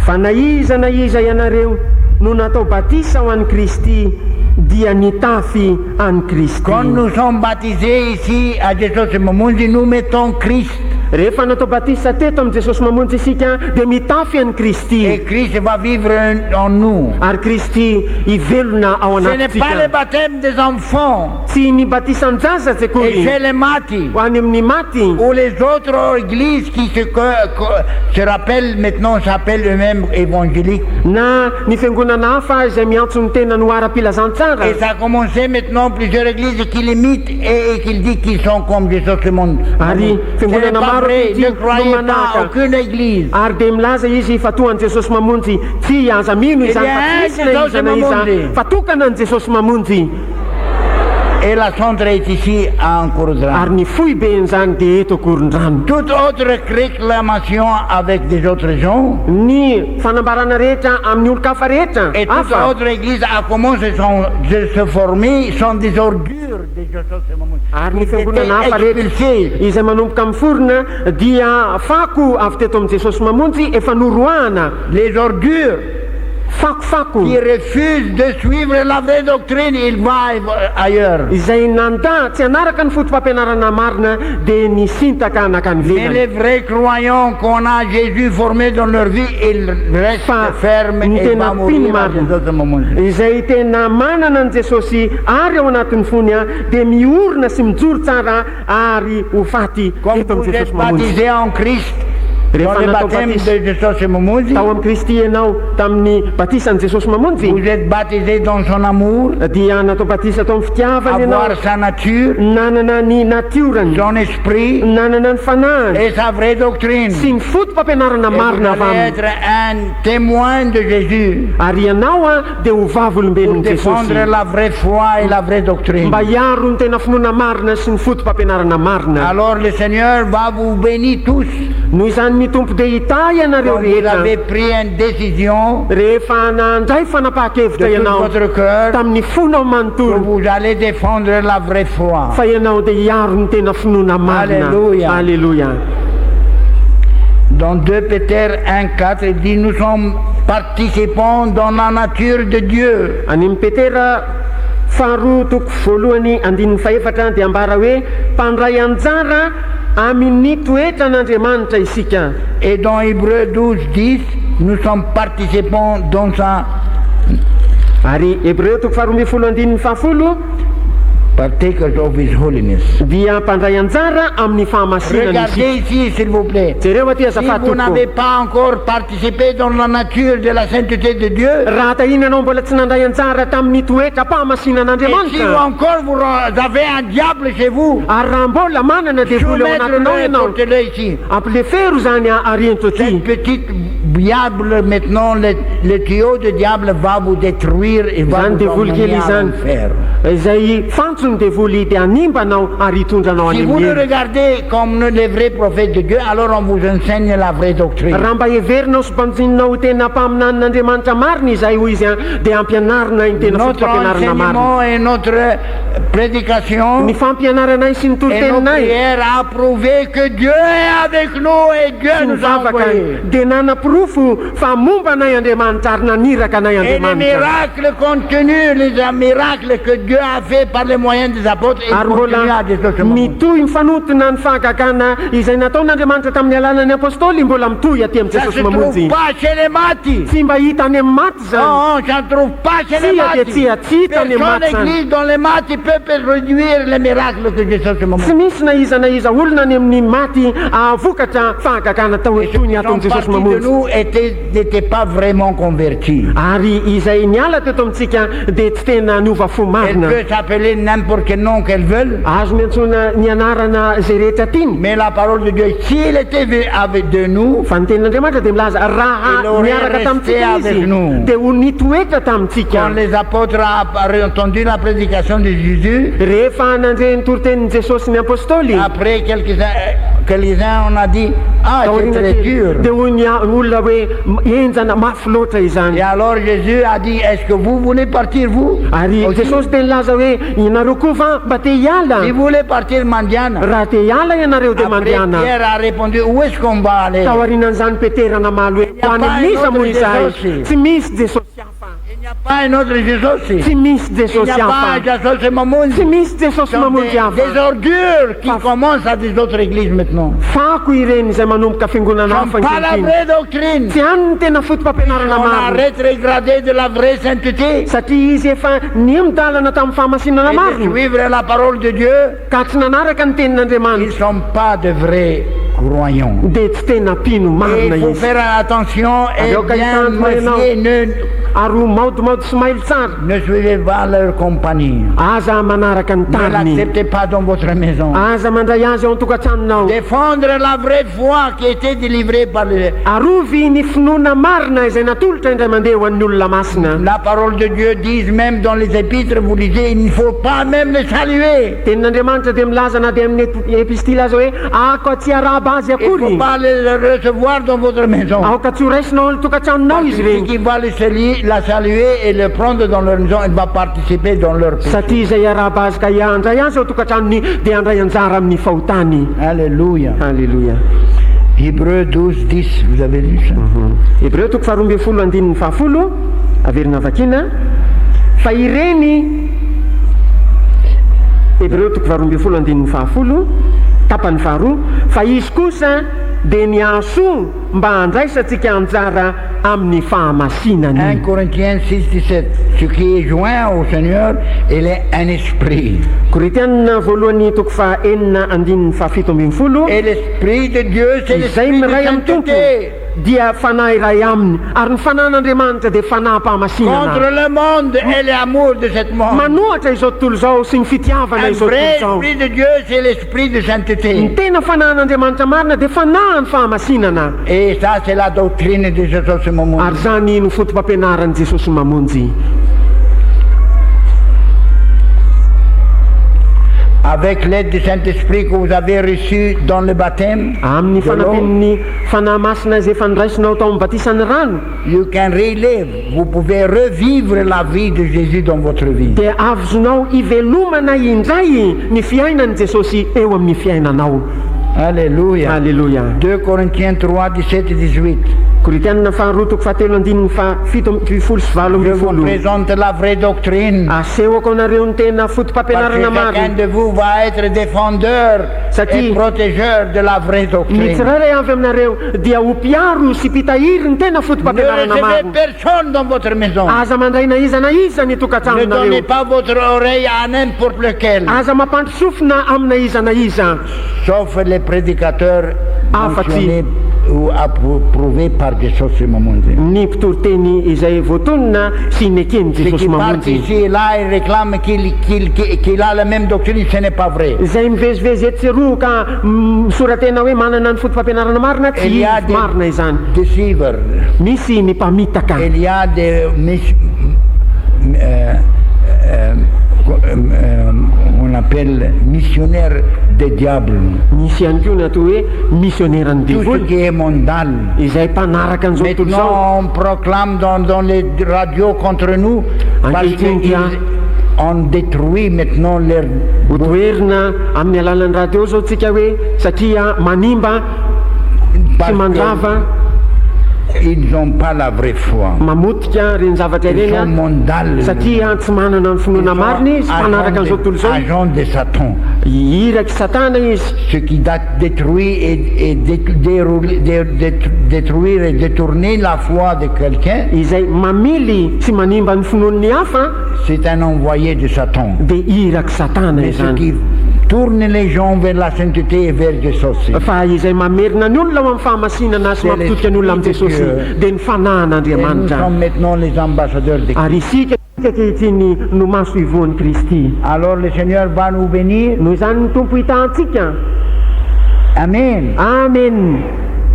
Fa na iza ianareo no natao batisa ho an'i Kristy dia nitafy an'i Kristy. Quand nous sommes baptisés ici à Jesosy mamonjy, nous mettons Christ. Rehefa natao batisa teto amin'ny Jesosy mamonjy isika dia mitafy an'i Kristy. Et Christ va vivre en nous. Ary Kristy hivelona ao Ce n'est pas le anatsika. baptême des enfants, Tsy ny batisan-jaza et tsekory chez les matis, ho any amin'ny maty. ou les autres églises qui se rappellent maintenant, s'appellent eux-mêmes évangéliques. Na ny fiangonana hafa izay miantso ny tena no ara-pilazantsara. Et ça a commencé maintenant plusieurs églises qui l'imitent et qui disent qu'ils sont comme Jesosy mamonjy. Ary Ce n'est fiangonana pas maro vrai, ity ne no croyez pas manaka. aucune église. Ary dia milaza izy fa toa ny Jesosy mamonjy tsy aza mino izany fa tsisy na iza na iza fa tokana ny Jesosy mamonjy. Et la centre est ici à Nkorodran. Ary ny foiben'izany dia eto Korondrano. Toute autre réclamation avec des autres gens, Ny fanambarana rehetra amin'ny olo-kafa rehetra et toute hafa autre église a commencé de se former, sont des ordures de Jesosy mamonjy. ary ny Ils fiangonana hafa étaient rehetra expulsés. izay manomboka amin'ny forona dia fako avy teto amin'ny Jesosy mamonjy efa noroahana. Les ordures fakofako qui refuse de suivre la vraie doctrine, il va ailleurs. izay nanda tsy hanaraka ny fotom-pampianarana marina dia nisintaka anakany Mais les velany vrais croyants qu'on a Jésus formé dans leur vie, ils restent fermes et vont mourir à des autres moments. izay tena manana an Jesosy ary ao anatin'ny fony a dia miorina sy mijoro tsara ary ho faty Comme eto vous amin'ny êtes Jesosy mamonjy baptisé en Christ, dans rehefa le natao baptême batisa de Jésus Mamounzi, tao amin'ny Kristy ianao tamin'ny batisan'i Jesosy mamonjy vous êtes baptisé dans son amour, dia natao batisa tao amin'ny fitiavany ianao avoir sa nature, nanana ny natiorany son esprit nanana ny fanahany et sa vraie doctrine. sy ny fotom-pampianarana Et marina vous avy allez aminy être un témoin de Jésus ary ianao a dia ho vavy pour olombelon'i Jesosy défendre la vraie foi et la vraie doctrine. mba hiaro ny tena finoana marina sy ny fotom-pampianarana marina Alors le Seigneur va vous bénir tous. noho izany ny tompo dia hita ianareo Quand vous rehetra avez pris une décision rehefa nandray de fanapaha-kevitra tout ianao votre cœur, tamin'ny fonao que manontolo vous allez défendre la vraie foi. fa ianao dia hiaro ny tena finoana marina Alléluia. alleluia Dans 2 Péter 1,4, il dit nous sommes participants dans la nature de Dieu. any amin'ny petera faharoa toko voalohany andininy faefatra dia ambara hoe mpandray anjara amin'ny toetra n'Andriamanitra isika. Et dans Hébreux 12,10, nous sommes participants dans sa Ary Hébreu toko faharoa ambin'ny folo andininy fahafolo partakers of His holiness. dia mpandray anjara amin'ny fahamasinany Regardez ici, s'il vous plaît. jereo aty Si azafady vous n'avez toko pas encore participé dans la nature de la sainteté de Dieu, raha tahinanao mbola tsy nandray anjara tamin'ny toetra et si mpahamasinan'Andriamanitra encore vous avez un diable chez vous, ary raha mbola manana devoly ao anatinao soumettez-le, ianao portez-le ici. ampilefero zany ariento Cette aty petite diable, maintenant, le tuyau de diable va vous détruire et va zany vous devoly emmener kely à zany l'enfer. izay fantsony devoly dia animbanao ary hitondranao Si any vous le amin'ny regardez comme les vrais prophètes de Dieu, alors on vous enseigne la vraie doctrine. raha mba heverinao sy mpanjinonao tena mpaminanin'Andriamanitra marina izay hoy izy a dia ampianarina ny tena Notre fotom-pampianarana marina enseignement et notre prédication ny fampianaranay sy ny et nos toroteninay prières a prouvé que Dieu est avec nous et Dieu sy nous a mivavaka envoyés. dia nanapirofo fa momba anay Andriamanitra ary naniraka anay Et les Andriamanitra miracles continuent, les miracles que Dieu a fait par les moyens des apôtres, et ary continue mbola à des autres moments. mitohy mifanotona ny fahagagana izay nataon'Andriamanitra tamin'ny alalany apôstôly mbola mitohy aty amin'ny Ça Jesosy se trouve mamonjy pas chez les matis. tsy mba hita any amin'ny maty zany Non, ça ne trouve pas chez les Tia, matis. tia, tia, tia, les Personne matis. église dans les matis peut réduire les miracles que Jésus fait. tsy misy na iza olona any amin'ny maty avokatra fahagagana tao toy ny ataon'i Une Jesosy partie de mamonjy nous n'était pas vraiment convertis. ary izay niala teto amintsika dia tsy tena niova fo Elle marina peut s'appeler n'importe quel nom qu'elle veut, azo miantsona ny anarana zay rehetra tiany mais la parole de Dieu, s'il était avec de nous, fa ny tenin'Andriamanitra dia milaza Il raha aurait miaraka resté tamintsika avec izy nous. dia ho nitoetra tamintsika quand les apôtres ont entendu la prédication de Jésus, rehefa nandre ny torotenin'i Jesosy ny apôstôly après quelques-uns on a dit, ah c'est très dur. dia hoy ny olona hoe enjana mafy loatra Et izany alors Jésus a dit, est-ce que vous voulez partir vous ary aussi? Jesosy dia nilaza hoe ianareo koa va mba te hiala Si vous voulez partir mandiana. raha te hiala ianareo dia Après mandeana Pierre a répondu, où est-ce qu'on va aller? tao arinan'izany petera namaly hoe ho any pas amin'isa un autre moa izahay Jesosy. tsy misy Jesosy hafa Il n'y a pas un autre Jésus. tsy misy Il n'y Jesosy a pas hafa un Jésus tsy Mamounzi. misy Jesosy Ce sont mamonjy des hafa ordures qui commencent à des autres églises maintenant. fako ireny izay manomboka fiangonana Ce hafa sont pas la ankehitriny vraie doctrine. tsy any ny tena fotom-pampianarana On a marina rétrogradé de la vraie sainteté. satria izy efa niamidalana tamin'ny fahamasinana Et de marina suivre la parole de Dieu, ka tsy nanaraka ny ils tenin'Andriamanitra ne sont pas de vrais croyants. dia tsy tena mpino Et marina il faut izy faire attention et Alors, bien quand il s'en méfier. ary ho maodimody sy mailo tsara Ne suivez pas leur compagnie. aza manaraka ny Ne tariny l'acceptez pas dans votre maison. aza mandray azy ao an-tokantranonao Défendre la vraie foi qui a été délivrée par arovy ny finoana marina izay natolotra indray mandeha ho an'ny olona masina la parole de Dieu. Dit même dans les épîtres, vous lisez, il ne faut pas même les saluer. tenin'Andriamanitra dia milaza na dia amin'ny epistily azy hoe ako tsy araba azy Il ne faut akory pas les recevoir dans votre maison. aoka tsy ho raisinao ao tokantranonao izy Celui reny qui va la saluer et le prendre dans leur maison, il va participer dans leur péché. satria izay araba azy ka andray azy ao tokantranony dia andray anjara amin'ny fahotany Alléluia. alleluia Hébreux 12, 10, vous avez lu ça? Hébreu toko faharoa ambin'ny folo andininy fahafolo averina vakina fa ireny Hébreu 12:10 tapany faharoa fa izy kosa dia niaso mba handraisantsika anjara amin'ny fahamasinany. 1 Corinthiens 6:17. Ce qui est joint au Seigneur, il est un esprit. Korinthiana voalohany 4:17. Et l'esprit de Dieu, c'est Izay l'esprit de miray amin'ny tompo sainteté. dia fanahy iray aminy ary ny fanan'Andriamanitra dia fanahy-pahamasinana. Contre le monde et l'amour de cette monde. Manohatra izao tontolo izao sy ny fitiavana Un izao vrai tontolo izao. esprit de Dieu, c'est l'esprit de Ny sainteté. tena fanan'Andriamanitra marina dia fanahany fahamasinana. Et ça, c'est la doctrine de Jésus ce moment. Ary zany no fotom-pampianaran'i Jesosy mamonjy. Avec l'aide du Saint-Esprit que vous avez reçu dans le baptême, Amin'ny de l'eau, fanampen'ny fanahy masina izay fandraisinao tao amin'ny batisany rano you can relive. Vous pouvez revivre la vie de Jésus dans votre vie. dia avozonao ivelomana indray ny fiainan'i Jesosy eo amin'ny fiainanao. Alléluia. Alléluia. 2 Corinthiens 3, 17 et 18. Korinthiana faharoa 7:17. Je vous présente la vraie doctrine. Asehoko anareo ny tena Parce que fotom-pampianarana chacun marina de vous va être défendeur Satria- et protégeur de la vraie ny doctrine. tsirairay avy aminareo dia ho mpiaro sy mpitahiry ny tena Ne fotom-pampianarana recevez marina. personne dans votre maison. Aza mandray na iza ny Ne tokantranonareo. donnez pas votre oreille à n'importe lequel, Aza mampandrosofina amina iza na iza sauf les prédicateurs Afa-ty. mentionnés ou approuvés par Jésus ce moment. ny mpitory-teny izay voatonona sy nekeny Ceux Jesosy qui partent mamonjy. ici et là et réclament qu'il a la même doctrine, ce n'est pas vrai. Izay mivezivezy eto sy aroa ka misoratena hoe manana ny fotom-pampianarana marina Il y a tsy marina izany. des deceivers, Misy ny mpamitaka, il y a des on appelle missionnaires des diables. misy ihany koa ny atao hoe misionneran'ny Tout ce diavoly qui est mondial. izay mpanaraka an'izao tontolo izao. Maintenant, on proclame dans les radios contre nous parce qu'on détruit maintenant leur... Hotoerina amin'ny alalan'ny radio zao tsika hoe satria manimba sy parce mandrava qu'ils n'ont pas la vraie foi. mamotika reny zavatra Ils ireny sont mondiales. satria tsy manana ny finoana mariny sy mpanaraka an'izao tontolo izao. Agents de Satan. Iraky satana izy Ce qui détruit et détruire et détourner la foi de quelqu'un, izay mamily sy manimba ny finoan'ny hafa c'est un envoyé de Satan. dia iraky satana Mais ce qui izany. tourne les gens vers la sainteté et vers Jésus. Fa izay mamerina ny olona ao amin'ny fahamasinana sy mampitovika ny olona amin'ny Jesosy dia ny Et nous fanahan'Andriamanitra. sommes maintenant les ambassadeurs de Christ. Ary isika kehitriny no maso ivoan'ny Kristy. Alors le Seigneur va nous bénir. Noho izany ny tompo hitantsika. Amen. Amen.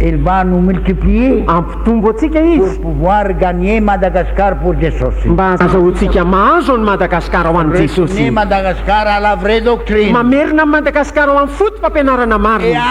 Il va nous multiplier Ampitombo atsika pour izy pouvoir gagner Madagascar pour Jésus. mba azahoantsika mahazo ny Madagasikara ho an'i Retourner Jesosy. Madagascar à la vraie doctrine. Mamerina amin'ny Madagasikara ho amin'ny fotom-pampianarana Et marina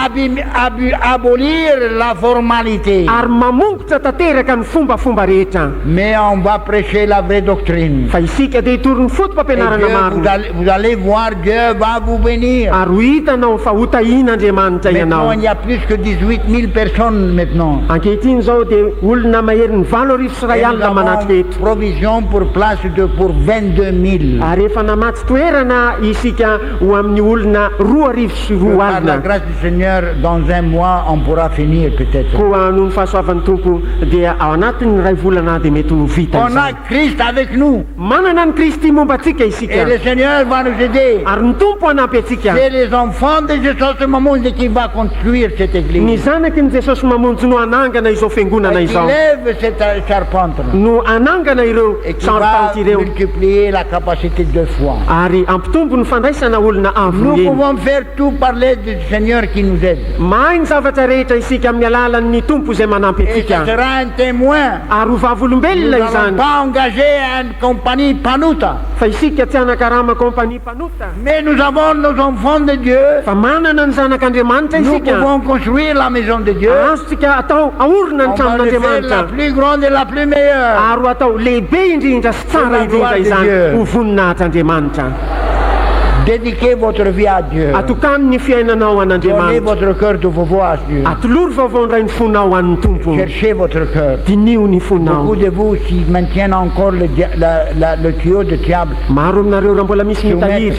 abolir la formalité. ary mamongotra tanteraka ny fombafomba rehetra. Mais on va prêcher la vraie doctrine. Fa isika dia hitory ny Et fotom-pampianarana Dieu, marina vous allez voir, Dieu va vous bénir. ary ho hitanao fa ho tahian'Andriamanitra Maintenant, ianao. il y a plus que 18 000 personnes maintenant. Ankehitriny zao dia olona maherin'ny 20 sy ray Et nous alina manatrika avons eto. provision pour place pour 22 000. Ary efa namatsy toerana isika ho amin'ny olona 2 sy 2 Par la alina. grâce du Seigneur, dans un mois, on pourra finir peut-être. Koa noho ny fahasoavan'ny tompo dia ao anatin'ny ray volana dia mety ho vita On a izany. Christ avec nous. Manana ny Kristy momba atsika Et isika le Seigneur va nous aider. ary ny tompo hanampy atsika. C'est les enfants de Jésus ce moment qui va construire cette Ny église. zanaky ny Jesosy mamonjy no anangana izao fiangonana Et qui izao lève cette charpente. no anangana ireo Et qui va sarotany ireo multiplier la capacité de foi. ary ampitombo ny fandraisana olona Nous avo eny. pouvons faire tout par l'aide du Seigneur qui nous aide. Mahay ny zavatra rehetra isika amin'ny alalan'ny tompo izay manampy Et ça atsika sera un témoin. ary ho Nous vavolombelona n'allons izany. pas engager une compagnie panuta. Fa isika tsy anakarama kompani mpanota Mais nous avons nos enfants de Dieu. fa manana ny zanak'Andriamanitra Nous isika. pouvons construire la maison de Dieu. Azontsika atao aorina ny On va le faire la tranon'Andriamanitra plus grande et la plus meilleure. ary ho atao lehibe indrindra sy tsara indrindra izany ho voninahitry'Andriamanitra. Dédiquez votre vie à Dieu. atokany ny fiainanao Donnez an'andriamanitra, votre cœur de vos voix à Dieu. atolory vaovao ndray ny fonao an'ny tompo, Cherchez votre cœur. dinio ny fonao. Beaucoup de vous qui maintiennent encore le tuyau du diable, Maro aminareo raha mbola misy mitahiry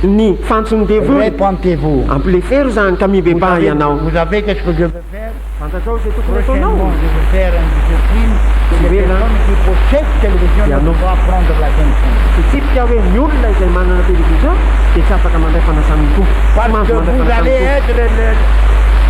ny fantsony devoly, répentez-vous. ampilefero zany ka mibebah ianao. Vous savez qu'est-ce que je veux faire? Fantatrao zay tokony Prochainement, ataonao. je veux faire une discipline. Les Oui, là. personnes qui possèdent télévision Bien, non. doivent prendre la pension. Tsitsika hoe ny olona izay manana télévision dia tsy afaka mandray fanasan'ny tompo. Parce que vous allez être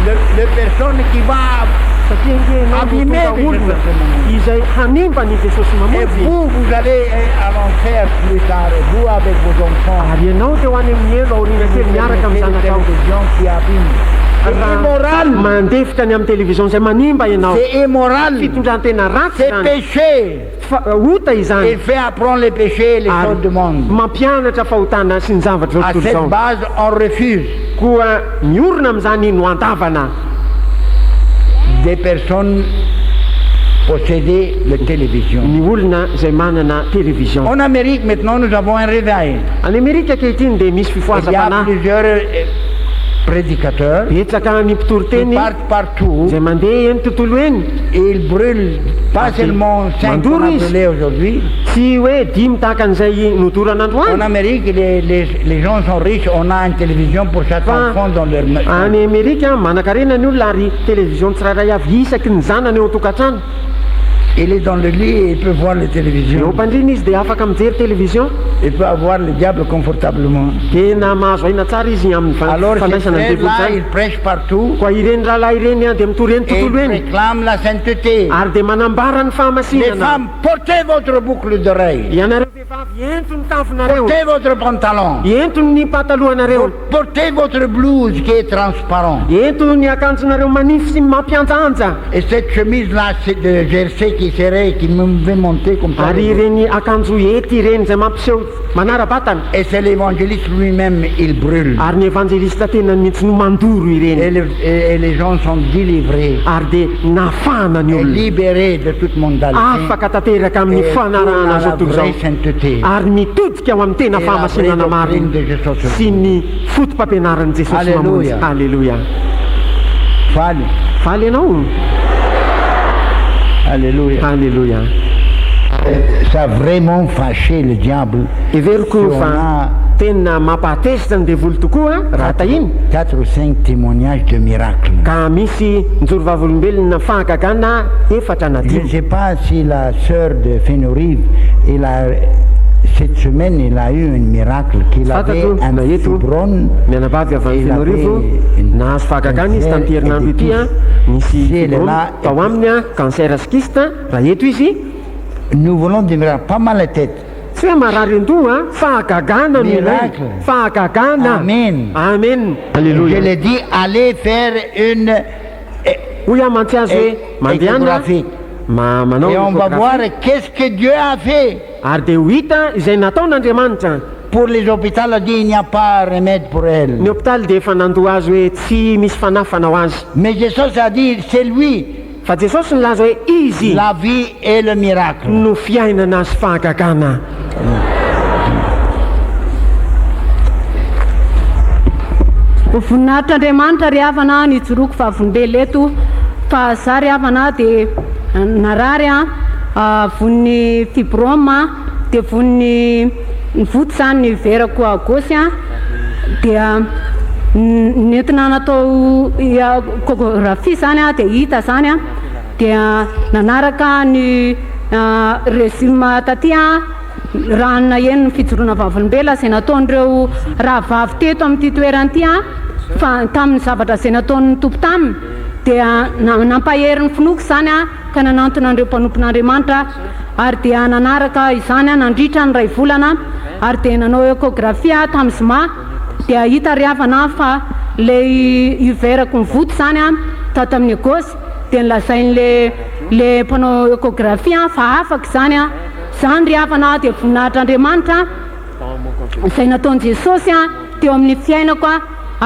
le personne qui va... Satria ngenao Abîmer tonga les olona gens. izay hanimba ny Jesosy Et mamonjy. vous allez à l'enfer plus tard, vous avec vos enfants. Ary ianao dia ho any amin'ny elo aoriana kely miaraka amin'ny zanakao. télévision qui abîme. C'est immoral. Mandefitra ny amin'ny télévision izay manimba ianao. C'est immoral. Fitondrantena ratsy C'est zany. péché. Ota izany. Il fait apprendre les péchés et les choses du monde. Mampianatra fahotana sy ny zavatra À tontolo cette izao. base, on refuse. Koa miorina amin'izany no antavana Des personnes posséder la télévision. ny olona izay manana télévision. En Amérique, maintenant, nous avons un réveil. Any Amerika ankehitriny dia misy Il y a fifoazam-panahy. plusieurs prédicateurs Betsaka ny qui mpitoroteny partent partout izay mandeha eny tontolo eny. et ils brûlent pas seulement 5 qu'on a Mandouris. brûlé aujourd'hui. Tsy hoe dimy tahaka an'izay nodoran'andro En any. Amérique, les gens sont riches, on a une télévision pour chaque Fa enfant dans leur maison. any Amerika manankarena ny olona ary télévision tsirairay avy isaky ny zanany eo an-tokantrano. Il est dans le lit et il peut voir la Eo télévision. am-pandrina izy dia afaka mijery télévision. Il peut avoir le diable confortablement. Tena mahazo aina tsara izy amin'ny Alors ces fanaisana ny devoly frères-là, zany. ils prêchent partout Koa ireny rahalahy ireny dia mitory eny et ils tontolo eny. réclament la sainteté. Ary dia manambara ny Les fahamasinana. femmes, portez votre boucle d'oreille. Ianareo vehivavy entony tafonareo, Portez votre pantalon. entony ny patalohanareo, Portez votre blouse qui est transparent. entony ny akanjonareo manify sy mampianjanja. Et cette chemise-là, c'est de jersey qui serrait, qui me fait monter comme ça. Ary ireny akanjo ety ireny izay mampiseho manara-batana. Et c'est l'évangéliste lui-même, il brûle. Ary ny evanjelista tena mihitsy no mandoro Et ireny. les gens sont délivrés Ary dia nafana ny et olona, libérés de toute mondalité. afaka tanteraka amin'ny Et fanarahana à zao la tontolo vraie zao. sainteté. Ary mitodika ao amin'ny tena Et la fahamasinana vraie marina doctrine de Jésus. sy ny fotom-pampianaran'i Jesosy mamonjy. Alléluia. Alleluia. Falle. Faly ianao. Alléluia. Alleluia. Ça a vraiment fâché le diable. Everiko Si on fa a tena mampahatezitra ny devoly tokoa raha tahiny 4 ou 5 témoignages de miracles. ka misy njoro vavolombelona fahagagana efatra na Je ne dimy. sais pas si la sœur de Fénorive, cette semaine, il a eu un miracle qu'il avait Fantatro un na eto fibrone. mianavavy avy amin'ny Fenorivo nahazo fahagagana izy tamin'ity herinandro ity a, misy fibrome tao aminy a cancer skiste raha eto izy. Nous voulons des miracles, pas mal la tête. Tsy hoe marary ando a, fahagagana no ilay. Miracle. Fahagagana. Amen. Amen. Je Alleluia. l'ai dit, allez faire une Hoy aho mantsy azy hoe mandeana échographie. manao Et on va échographie. voir qu'est-ce que Dieu a fait. Ary dia ho hita izay nataon'Andriamanitra. Pour les hôpitaux, on a dit il n'y a pas remède pour elle. Ny hôpitaly dia efa nandoa azy hoe tsy misy fanafana ho azy. Mais Jésus a dit, c'est lui, Fa Jesosy nilaza hoe izy la vie et le miracle. no fiainana sy fahagagana. Voninahitr'Andriamanitra ry havana nijoroako vavolombelona eto fa za ry havana dia narary voniny fibrome dia voniny voto zany ny verako à gauche dia nentina natao échographie zany dia hita zany dia nanaraka ny résumé taty ranona eny ny fijoroana vavolombelona izay nataon'ireo rahavavy teto amin'ity toerana ity fa tamin'ny zavatra izay nataon'ny tompo taminy dia nampaherin'ny finoko zany ka nanantonan'ireo mpanompon'Andriamanitra ary dia nanaraka izany nandritra ny ray volana ary dia nanao échographie tamin'ny zoma dia hita ry havana fa ilay iverako ny voto zany tato amin'ny gauche dia nilazain'le mpanao échographie fa afaka zany zany ry havana dia voninahitr'Andriamanitra izay nataon'i Jesosy teo amin'ny fiainako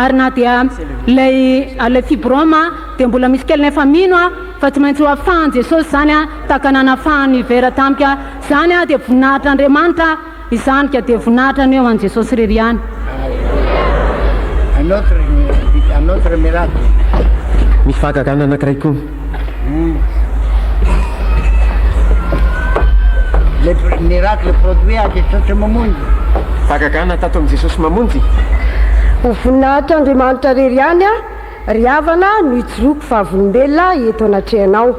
ary na dia ilay fibrome dia mbola misy kely nefa mino fa tsy maintsy ho afahan'i Jesosy zany tahaka nanafahany vera tamika zany dia voninahitr'Andriamanitra izany ka dia voninahitra ny eo an'i Jesosy rery ihany. un autre miracle. misy fahagagana anankiray koa. Le miracle produit à Jesosy mamonjy. Fahagagana tato amin'i Jesosy mamonjy. ho voninahitra Andriamanitra rery ihany a ry havana no ijoroako fahavolombelona eto anatrehanao.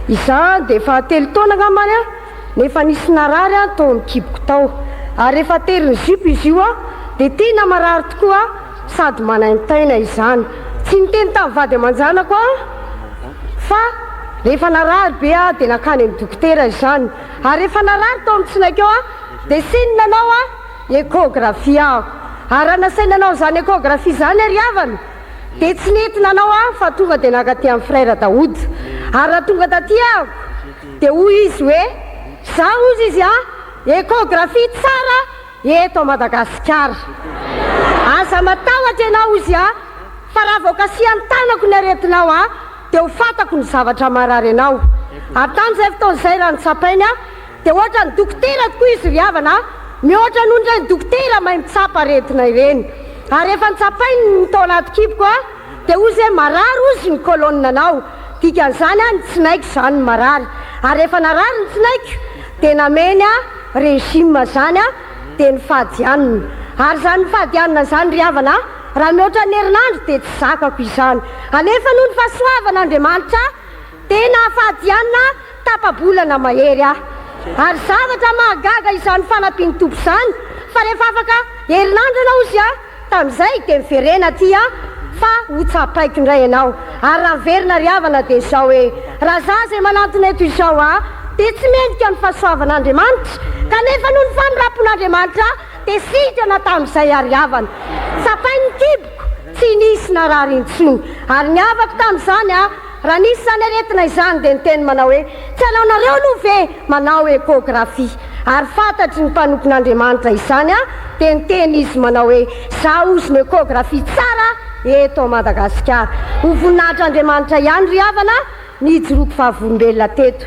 Iza dia efa 3 taona angambany a nefa nisy narary a tao mikiboko tao ary efa tery ny zipo izy io a dia tiana marary tokoa sady manaintaina izany. Tsy niteny tamin'ny vady aman-janako a fa rehefa narary be a dia nakany amin'ny dokotera izany ary rehefa narary tao amin'ny tsinaika eo a dia sinonanao a échographie aho ary raha nasainanao izany échographie izany ary havana dia tsy nentinanao a fa tonga dia nakaty amin'ny frère Daoud ary raha tonga taty aho dia hoy izy hoe za ozy izy a échographie tsara eto a Madagasikara. Aza matahotra ianao izy a fa raha voakasiany tanako ny aretinao a dia ho fatako ny zavatra marary anao. Ary tamin'izay fotoana izay raha nitsapainy a dia ohatra ny dokotera tokoa izy ry havana mihoatra noho indray ny dokotera mahay mitsapa aretina ireny. Ary rehefa nitsapainy ny tao anaty kiboko a dia ozy hoe marary ozy ny kolonanao dikan'izany a ny tsinaiko izany marary. Ary rehefa narary ny tsinaiko dia nameny a régime izany a dia ny fahadianina. Ary izany ny fahadianina izany ry havana raha mihoatra ny herinandro dia tsy zakako izany. Anefa noho ny fahasoavan'Andriamanitra tena fahadianina tapabolana mahery aho. Ary zavatra mahagaga izany fanampiny tompo izany fa rehefa afaka herinandro ianao izy a tamin'izay dia miverena aty a fa ho tsapaiko indray ianao. Ary raha miverina ry havana dia izao hoe raha za izay manantona eto izao a dia tsy mendrika ny fahasoavan'Andriamanitra kanefa noho ny famirapon'Andriamanitra dia sitrana tamin'izay ary havana. Tsapainy kiboko tsy nisy narary intsony ary ny havako tamin'izany a raha nisy izany aretina izany dia niteny manao hoe tsy anaonareo aloha ve manao échographie. Ary fantatry ny mpanompon'Andriamanitra izany a dia niteny izy manao hoe za ozy ny échographie tsara eto a Madagasikara. Ho voninahitran'Andriamanitra ihany ry havana ny ijoroako fahavolombelona teto.